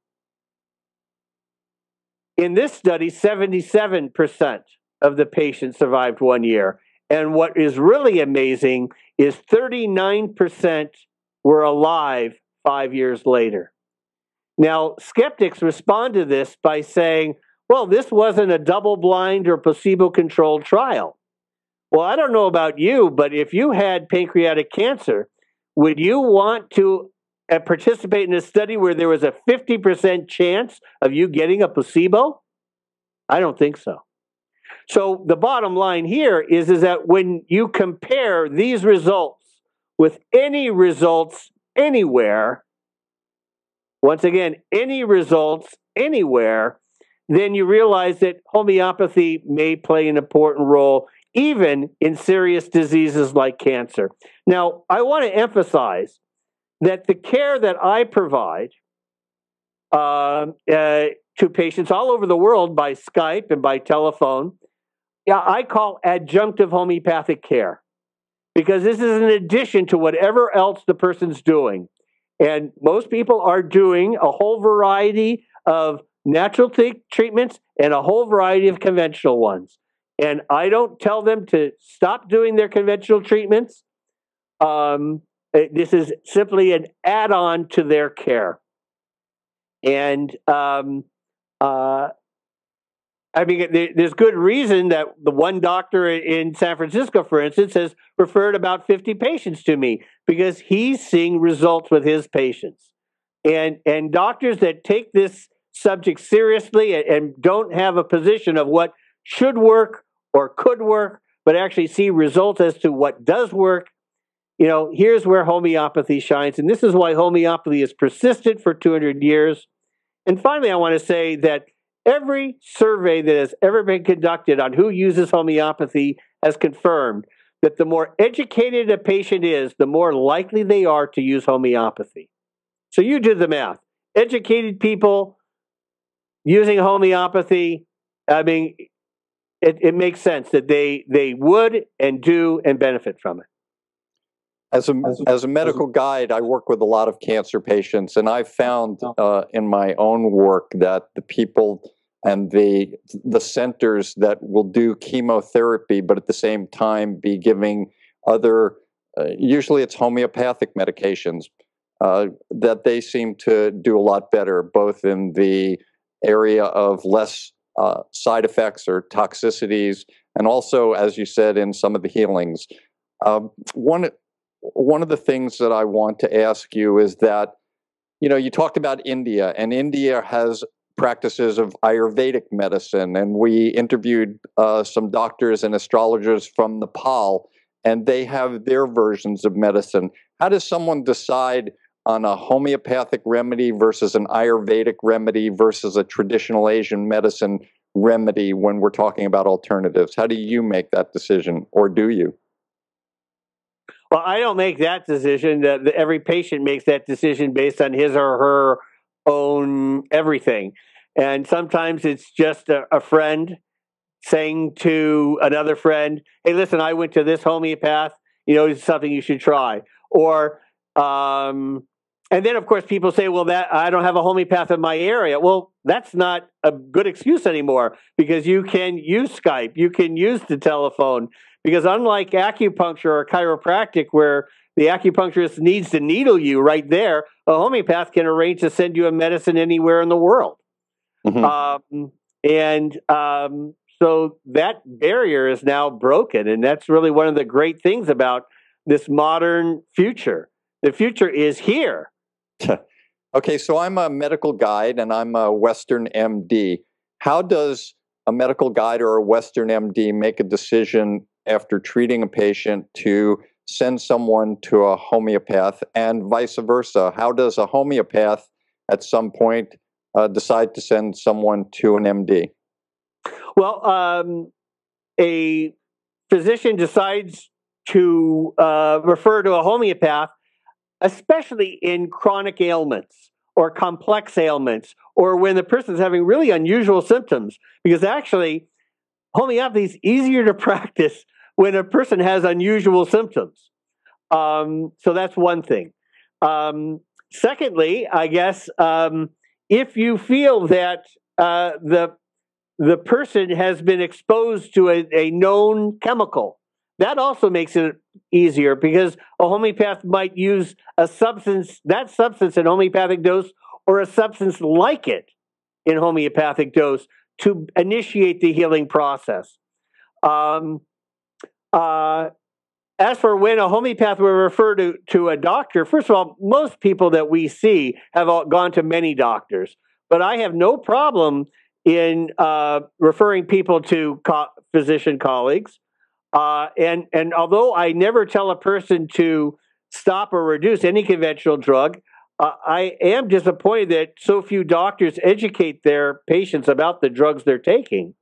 In this study, 77% of the patients survived 1 year. And what is really amazing is 39% were alive 5 years later. Now, skeptics respond to this by saying, well, this wasn't a double-blind or placebo-controlled trial. Well, I don't know about you, but if you had pancreatic cancer, would you want to participate in a study where there was a 50% chance of you getting a placebo? I don't think so. So the bottom line here is that when you compare these results with any results anywhere, once again, any results anywhere, then you realize that homeopathy may play an important role even in serious diseases like cancer. Now, I want to emphasize that the care that I provide to patients all over the world by Skype and by telephone, I call adjunctive homeopathic care, because this is in addition to whatever else the person's doing. And most people are doing a whole variety of natural treatments and a whole variety of conventional ones. And I don't tell them to stop doing their conventional treatments. This is simply an add-on to their care. And there's good reason that the one doctor in San Francisco, for instance, has referred about 50 patients to me because he's seeing results with his patients. And doctors that take this subject seriously and don't have a position of what should work or could work, but actually see results as to what does work, here's where homeopathy shines. And this is why homeopathy has persisted for 200 years. And finally, I want to say that every survey that has ever been conducted on who uses homeopathy has confirmed that the more educated a patient is, the more likely they are to use homeopathy. So you do the math. Educated people using homeopathy, it makes sense that they would and do and benefit from it. As a medical guide, I work with a lot of cancer patients, and I've found in my own work that the people and the centers that will do chemotherapy, but at the same time be giving other, usually it's homeopathic medications, that they seem to do a lot better, both in the area of less side effects or toxicities, and also, as you said, in some of the healings. One of the things that I want to ask you is that, you talked about India, and India has practices of Ayurvedic medicine, and we interviewed some doctors and astrologers from Nepal, and they have their versions of medicine. How does someone decide on a homeopathic remedy versus an Ayurvedic remedy versus a traditional Asian medicine remedy when we're talking about alternatives? How do you make that decision, or do you? Well, I don't make that decision. Every patient makes that decision based on his or her own everything. And sometimes it's just a friend saying to another friend, hey, listen, I went to this homeopath, it's something you should try. Or, and then of course people say, well, that I don't have a homeopath in my area. Well, that's not a good excuse anymore, because you can use Skype, you can use the telephone, because unlike acupuncture or chiropractic, where the acupuncturist needs to needle you right there, a homeopath can arrange to send you a medicine anywhere in the world. Mm-hmm. So that barrier is now broken, and that's really one of the great things about this modern future. The future is here. Okay, so I'm a medical guide, and I'm a Western MD. How does a medical guide or a Western MD make a decision after treating a patient to send someone to a homeopath, and vice versa? How does a homeopath at some point decide to send someone to an MD? Well, a physician decides to refer to a homeopath, especially in chronic ailments or complex ailments, or when the person's having really unusual symptoms, because actually homeopathy is easier to practice when a person has unusual symptoms. So that's one thing. Secondly, I guess, if you feel that the person has been exposed to a known chemical, that also makes it easier, because a homeopath might use that substance in homeopathic dose, or a substance like it in homeopathic dose, to initiate the healing process. As for when a homeopath will refer to a doctor, first of all, most people that we see have gone to many doctors, but I have no problem in referring people to physician colleagues. And although I never tell a person to stop or reduce any conventional drug, I am disappointed that so few doctors educate their patients about the drugs they're taking.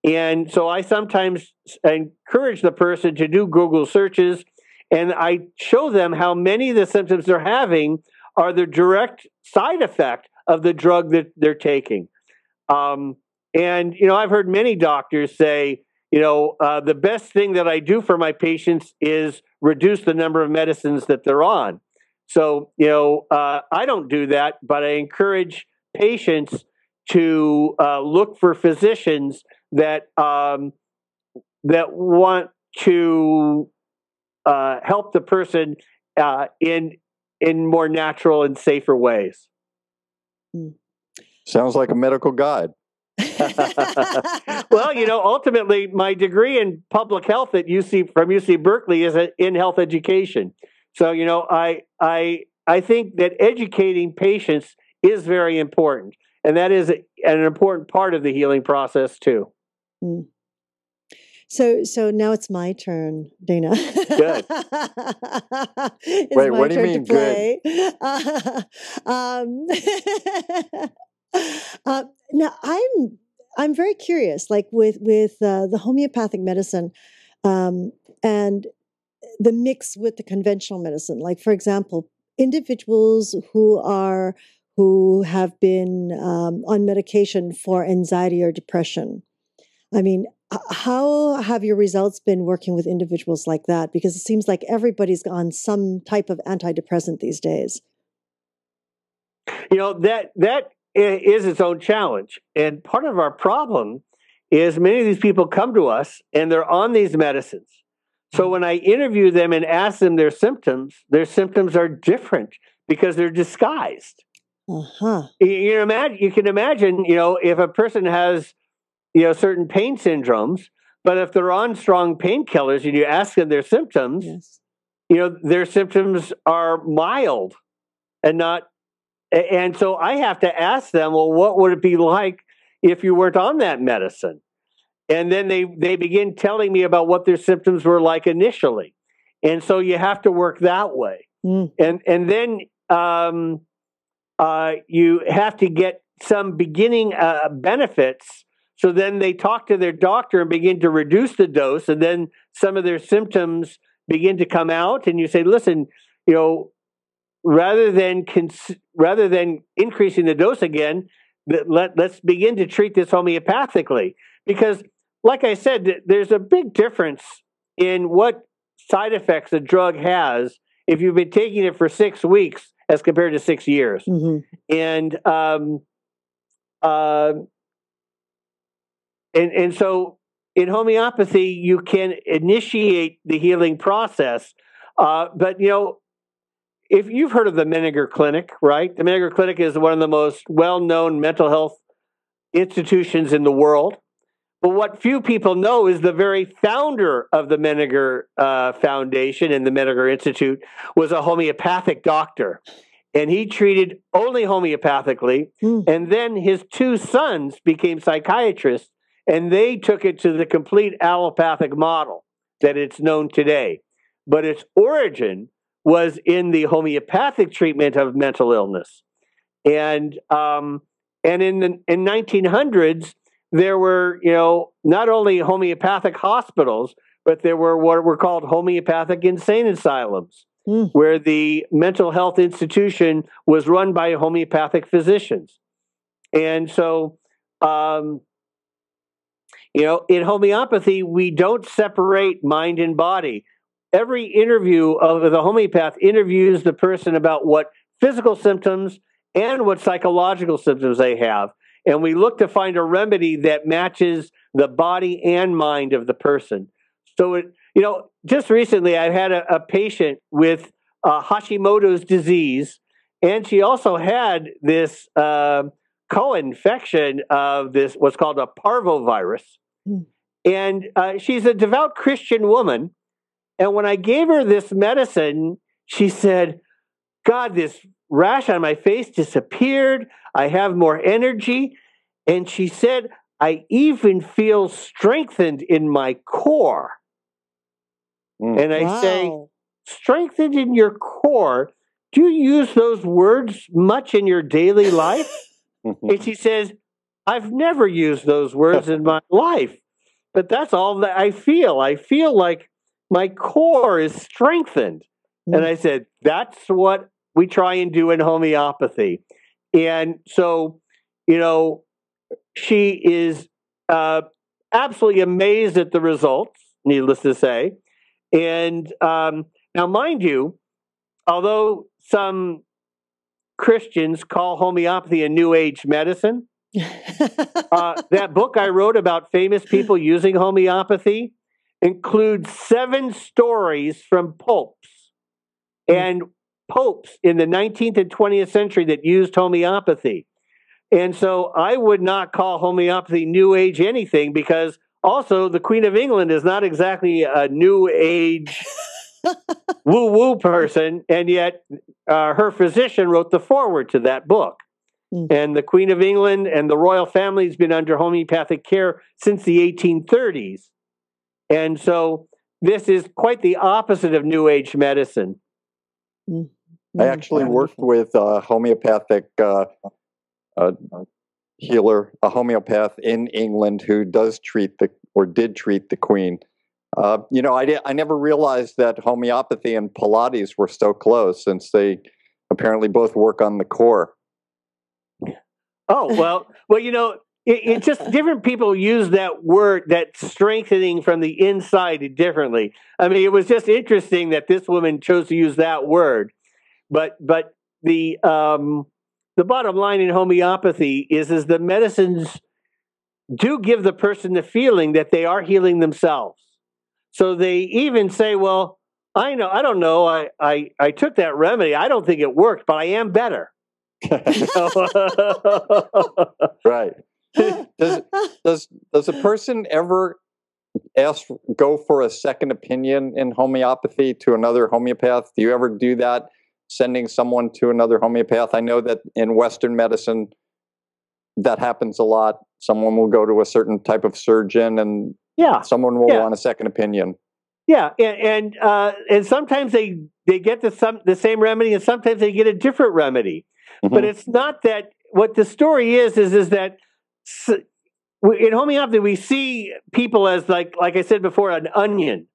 And so I sometimes encourage the person to do Google searches, and I show them how many of the symptoms they're having are the direct side effect of the drug that they're taking. And, I've heard many doctors say, the best thing that I do for my patients is reduce the number of medicines that they're on. So, I don't do that, but I encourage patients to look for physicians that want to help the person in more natural and safer ways. Sounds like a medical guide. Well, ultimately, my degree in public health from UC Berkeley is in health education. So, I think that educating patients is very important, and that is an important part of the healing process too. Mm. So now it's my turn, Dana. Good. Wait, what do you mean good? Now I'm very curious, like with the homeopathic medicine, and the mix with the conventional medicine. Like, for example, individuals who have been on medication for anxiety or depression. I mean, how have your results been working with individuals like that? Because it seems like everybody's on some type of antidepressant these days. That is its own challenge. And part of our problem is many of these people come to us and they're on these medicines. So when I interview them and ask them their symptoms are different because they're disguised. Uh-huh. You can imagine, if a person has certain pain syndromes, but if they're on strong painkillers and you ask them their symptoms, yes, their symptoms are mild and not. And so I have to ask them, well, what would it be like if you weren't on that medicine? And then they begin telling me about what their symptoms were like initially. And so you have to work that way. Mm. And then you have to get some beginning benefits So then they talk to their doctor and begin to reduce the dose, and then some of their symptoms begin to come out. And you say, listen, rather than increasing the dose again, let's begin to treat this homeopathically. Because, like I said, there's a big difference in what side effects a drug has if you've been taking it for 6 weeks as compared to 6 years. Mm-hmm. And so in homeopathy, you can initiate the healing process. But, if you've heard of the Menninger Clinic, right? The Menninger Clinic is one of the most well-known mental health institutions in the world. But what few people know is the very founder of the Menninger Foundation and the Menninger Institute was a homeopathic doctor. And he treated only homeopathically. And then his 2 sons became psychiatrists, and they took it to the complete allopathic model that it's known today. But its origin was in the homeopathic treatment of mental illness. And in the 1900s, there were, not only homeopathic hospitals, but there were what were called homeopathic insane asylums, where the mental health institution was run by homeopathic physicians. And so, in homeopathy, we don't separate mind and body. Every interview of the homeopath interviews the person about what physical symptoms and what psychological symptoms they have. And we look to find a remedy that matches the body and mind of the person. So, just recently I had a patient with Hashimoto's disease, and she also had this co-infection of this, what's called a parvovirus. And she's a devout Christian woman. And when I gave her this medicine, she said, God, this rash on my face disappeared. I have more energy. And she said, I even feel strengthened in my core. And I say, strengthened in your core? Do you use those words much in your daily life? And she says, I've never used those words in my life, but that's all that I feel. I feel like my core is strengthened. And I said, that's what we try and do in homeopathy. And so, she is absolutely amazed at the results, needless to say. And now, mind you, although some Christians call homeopathy a New Age medicine, that book I wrote about famous people using homeopathy includes 7 stories from popes and popes in the 19th and 20th century that used homeopathy. And so I would not call homeopathy New Age anything, because also the Queen of England is not exactly a New Age woo-woo person, and yet her physician wrote the foreword to that book. And the Queen of England and the royal family has been under homeopathic care since the 1830s. And so this is quite the opposite of New Age medicine. I actually worked with a homeopathic healer, a homeopath in England who did treat the Queen. I never realized that homeopathy and Pilates were so close, since they apparently both work on the core. Oh, well, it just different people use that word, that strengthening from the inside, differently. I mean, it was just interesting that this woman chose to use that word. But the bottom line in homeopathy is the medicines do give the person the feeling that they are healing themselves. So they even say, well, I don't know, I took that remedy, I don't think it worked, but I am better. Right. Does a person ever go for a second opinion in homeopathy to another homeopath? Do you ever do that, sending someone to another homeopath? I know that in Western medicine that happens a lot. Someone will go to a certain type of surgeon, and someone will want a second opinion. Yeah, and sometimes they get the same remedy, and sometimes they get a different remedy. But it's not that. What the story is that in homeopathy, we see people as like I said before, an onion.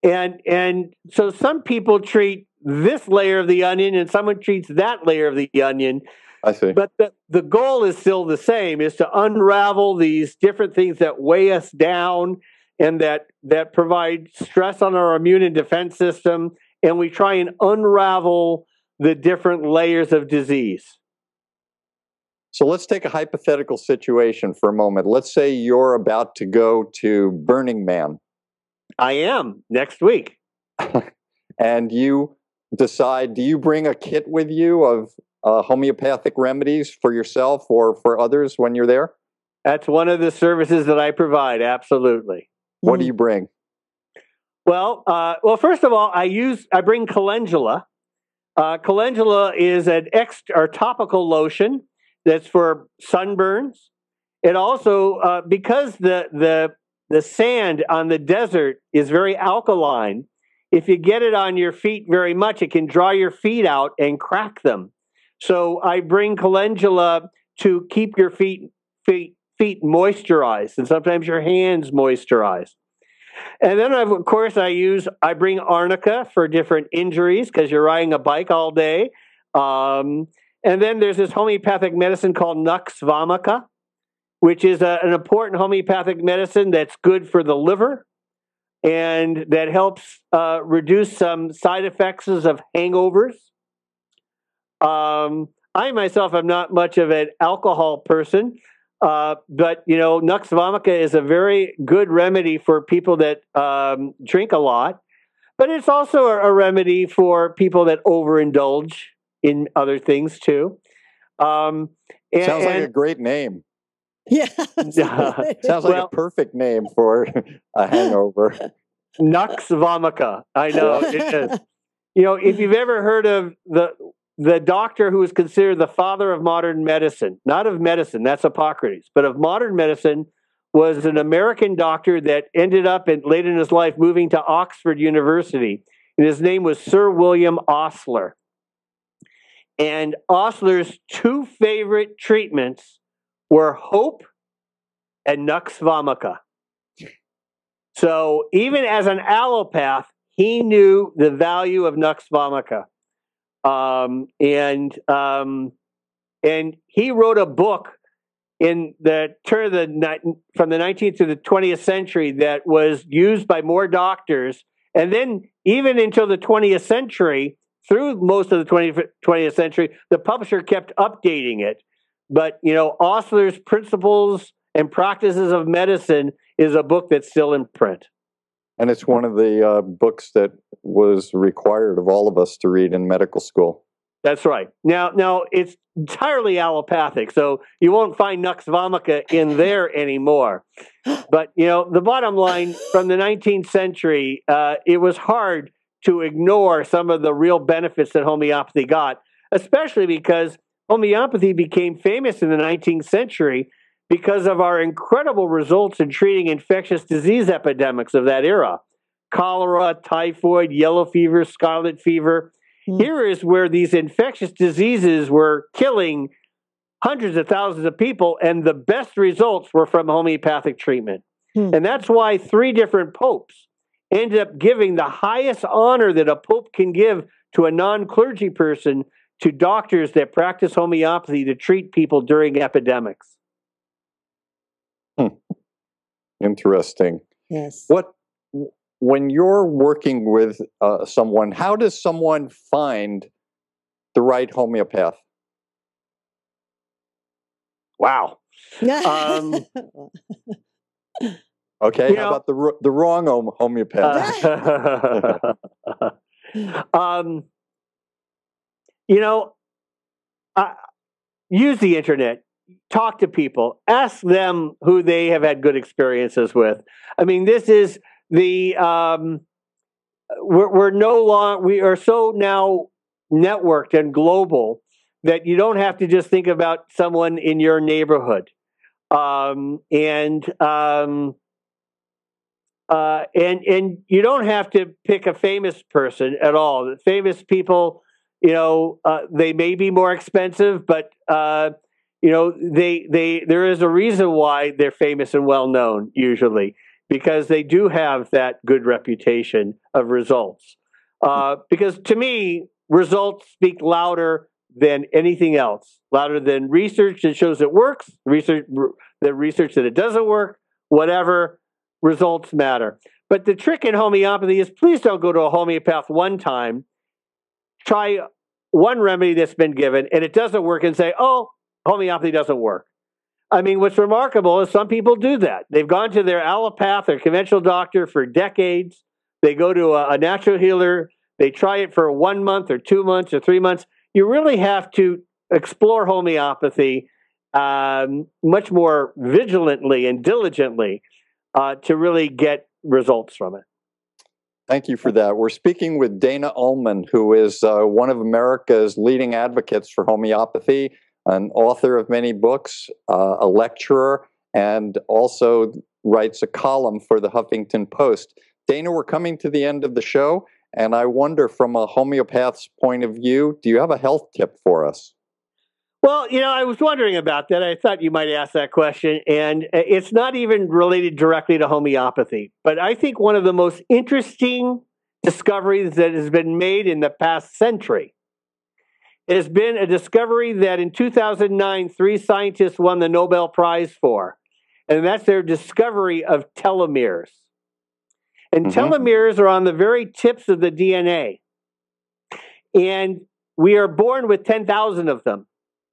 And so some people treat this layer of the onion and someone treats that layer of the onion. I see. But the goal is still the same, is to unravel these different things that weigh us down and that provide stress on our immune and defense system. And we try and unravel the different layers of disease. So let's take a hypothetical situation for a moment. Let's say you're about to go to Burning Man. I am next week. And you decide, do you bring a kit with you of homeopathic remedies for yourself or for others when you're there? That's one of the services that I provide, absolutely. What do you bring? Well, first of all, I bring calendula. Calendula is an topical lotion that's for sunburns. It also, because the sand on the desert is very alkaline, if you get it on your feet very much, it can dry your feet out and crack them. So I bring calendula to keep your feet moisturized, and sometimes your hands moisturized. And then, of course, I bring arnica for different injuries because you're riding a bike all day. And then there's this homeopathic medicine called Nux Vomica, which is an important homeopathic medicine that's good for the liver and that helps reduce some side effects of hangovers. I myself am not much of an alcohol person, but Nux Vomica is a very good remedy for people that drink a lot. But it's also a remedy for people that overindulge in other things too. Sounds like a great name. Yeah. Sounds like a perfect name for a hangover. Nux Vomica. I know it is. If you've ever heard of the doctor who is considered the father of modern medicine, not of medicine, that's Hippocrates, but of modern medicine, was an American doctor that ended up late in his life moving to Oxford University. And his name was Sir William Osler. And Osler's two favorite treatments were hope and Nux Vomica. So even as an allopath, he knew the value of Nux Vomica. And he wrote a book in the turn of from the 19th to the 20th century that was used by more doctors. And then even until the 20th century, through most of the 20th century, the publisher kept updating it. But, Osler's Principles and Practices of Medicine is a book that's still in print. And it's one of the books that was required of all of us to read in medical school. That's right. Now it's entirely allopathic, so you won't find Nux Vomica in there anymore. But, the bottom line, from the 19th century, it was hard to ignore some of the real benefits that homeopathy got, especially because homeopathy became famous in the 19th century because of our incredible results in treating infectious disease epidemics of that era. Cholera, typhoid, yellow fever, scarlet fever. Here is where these infectious diseases were killing hundreds of thousands of people, and the best results were from homeopathic treatment. And that's why 3 different popes ended up giving the highest honor that a pope can give to a non-clergy person to doctors that practice homeopathy to treat people during epidemics. Interesting. Yes. When you're working with someone, how does someone find the right homeopath? Wow. Okay, how about the wrong homeopath? Use the internet. Talk to people. Ask them who they have had good experiences with. I mean, this is the we are so now networked and global that you don't have to just think about someone in your neighborhood, and you don't have to pick a famous person at all. The famous people, they may be more expensive, but there is a reason why they're famous and well known usually, because they do have that good reputation of results. Because to me, results speak louder than anything else, louder than research that shows it works, research that it doesn't work, whatever, results matter. But the trick in homeopathy is, please don't go to a homeopath one time, try one remedy that's been given, and it doesn't work, and say, oh, homeopathy doesn't work. I mean, what's remarkable is some people do that. They've gone to their allopath or conventional doctor for decades. They go to a natural healer. They try it for 1 month or 2 months or 3 months. You really have to explore homeopathy much more vigilantly and diligently to really get results from it. Thank you for that. We're speaking with Dana Ullman, who is one of America's leading advocates for homeopathy, an author of many books, a lecturer, and also writes a column for the Huffington Post. Dana, we're coming to the end of the show, and I wonder, from a homeopath's point of view, do you have a health tip for us? Well, I was wondering about that. I thought you might ask that question, and it's not even related directly to homeopathy. But I think one of the most interesting discoveries that has been made in the past century has been a discovery that in 2009, 3 scientists won the Nobel Prize for, and that's their discovery of telomeres. And telomeres are on the very tips of the DNA. And we are born with 10,000 of them.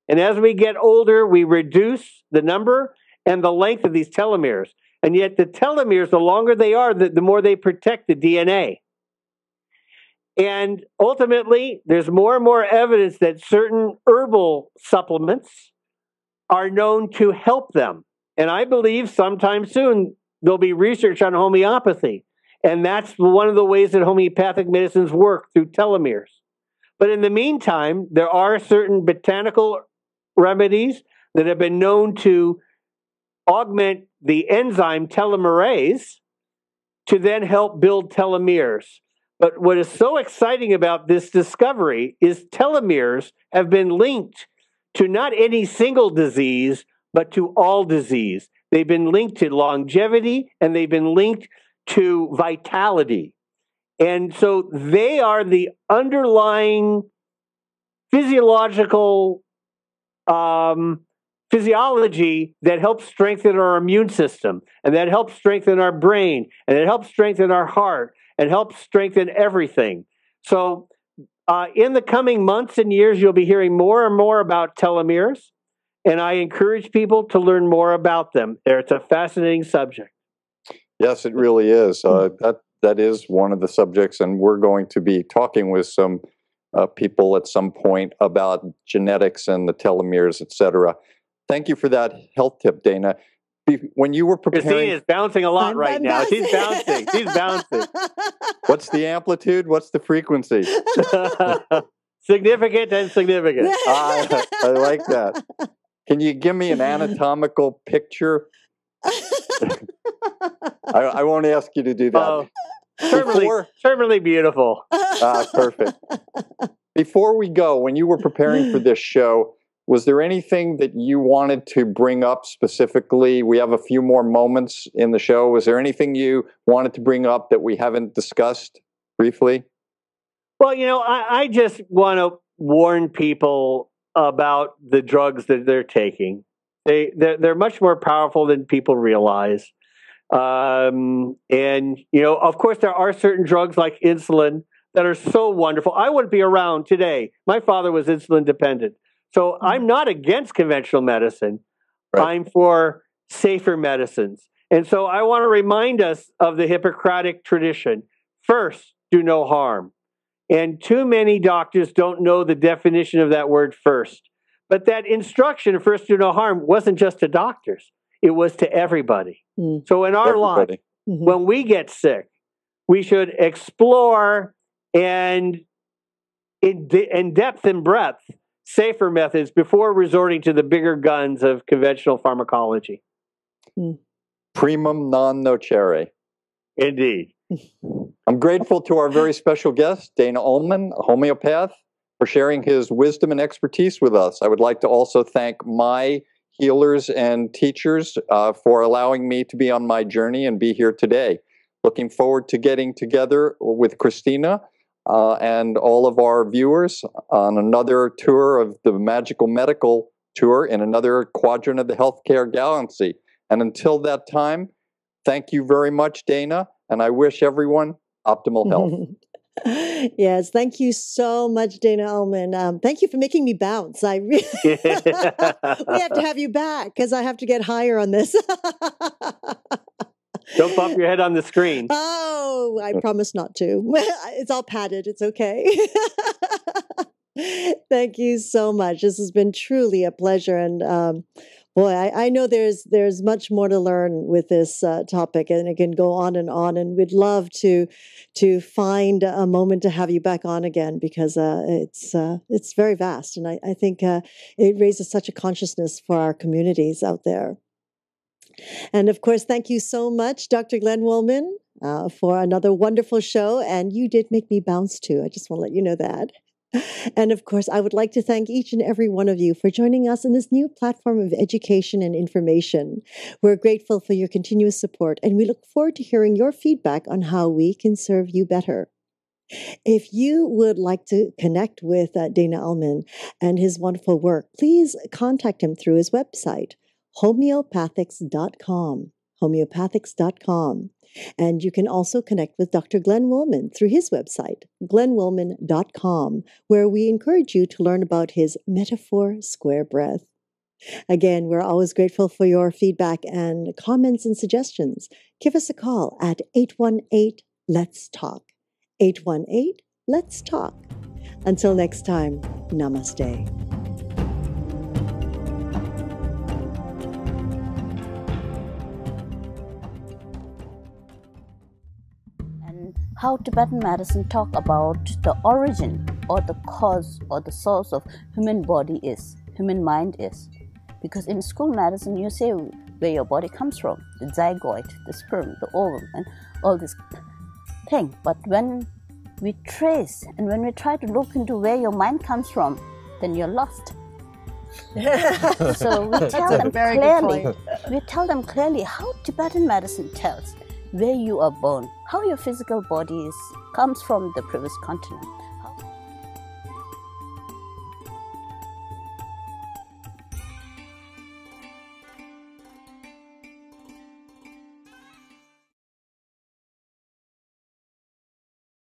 And as we get older, we reduce the number and the length of these telomeres. And yet the telomeres, the longer they are, the more they protect the DNA. And ultimately, there's more and more evidence that certain herbal supplements are known to help them. And I believe sometime soon there'll be research on homeopathy. And that's one of the ways that homeopathic medicines work, through telomeres. But in the meantime, there are certain botanical remedies that have been known to augment the enzyme telomerase to then help build telomeres. But what is so exciting about this discovery is telomeres have been linked to not any single disease, but to all disease. They've been linked to longevity, and they've been linked to vitality. And so they are the underlying physiological physiology that helps strengthen our immune system, and that helps strengthen our brain, and it helps strengthen our heart, and helps strengthen everything. So in the coming months and years, you'll be hearing more and more about telomeres, and I encourage people to learn more about them. It's a fascinating subject. Yes, it really is. That is one of the subjects, and we're going to be talking with some people at some point about genetics and the telomeres, etc. Thank you for that health tip, Dana. When you were preparing, Christine is bouncing a lot right now. bouncing. She's bouncing. She's bouncing. What's the amplitude? What's the frequency? Significant and significant. I like that. Can you give me an anatomical picture? I won't ask you to do that. Certainly beautiful. Perfect. Before we go, when you were preparing for this show, was there anything that you wanted to bring up specifically? We have a few more moments in the show. Was there anything you wanted to bring up that we haven't discussed briefly? Well, I just want to warn people about the drugs that they're taking. They're much more powerful than people realize. And, of course, there are certain drugs like insulin that are so wonderful. I wouldn't be around today. My father was insulin dependent. So I'm not against conventional medicine. Right. I'm for safer medicines. And so I want to remind us of the Hippocratic tradition. First, do no harm. And too many doctors don't know the definition of that word first. But that instruction, first, do no harm, wasn't just to doctors. It was to everybody. So in our life, when we get sick, we should explore and in depth and breadth safer methods before resorting to the bigger guns of conventional pharmacology. Primum non nocere. Indeed. I'm grateful to our very special guest, Dana Ullman, a homeopath. for sharing his wisdom and expertise with us. I would like to also thank my healers and teachers for allowing me to be on my journey and be here today. Looking forward to getting together with Christina and all of our viewers on another tour of the Magical Medical Tour in another quadrant of the healthcare galaxy. And until that time, thank you very much, Dana, and I wish everyone optimal health. Yes, thank you so much, Dana Ullman. Thank you for making me bounce. I really we have to have you back because I have to get higher on this. Don't bump your head on the screen. Oh, I promise not to. It's all padded. It's okay. Thank you so much. This has been truly a pleasure. And boy, I know there's much more to learn with this topic, and it can go on. And we'd love to find a moment to have you back on again because it's very vast. And I think it raises such a consciousness for our communities out there. And of course, thank you so much, Dr. Glenn Ullman, for another wonderful show. And you did make me bounce too. I just want to let you know that. And of course, I would like to thank each and every one of you for joining us in this new platform of education and information. We're grateful for your continuous support, and we look forward to hearing your feedback on how we can serve you better. If you would like to connect with Dana Ullman and his wonderful work, please contact him through his website, homeopathics.com, homeopathics.com. And you can also connect with Dr. Glenn Ullman through his website, glennwoolman.com, where we encourage you to learn about his metaphor square breath. Again, we're always grateful for your feedback and comments and suggestions. Give us a call at 818-LETS-TALK. 818-LETS-TALK. Until next time, namaste. How Tibetan medicine talk about the origin or the cause or the source of human body is, human mind is. Because in school medicine, you say where your body comes from, the zygote, the sperm, the ovum, and all this thing. But when we trace and when we try to look into where your mind comes from, then you're lost. So we tell them clearly. We tell them clearly how Tibetan medicine tells where you are born, how your physical body comes from the previous continent,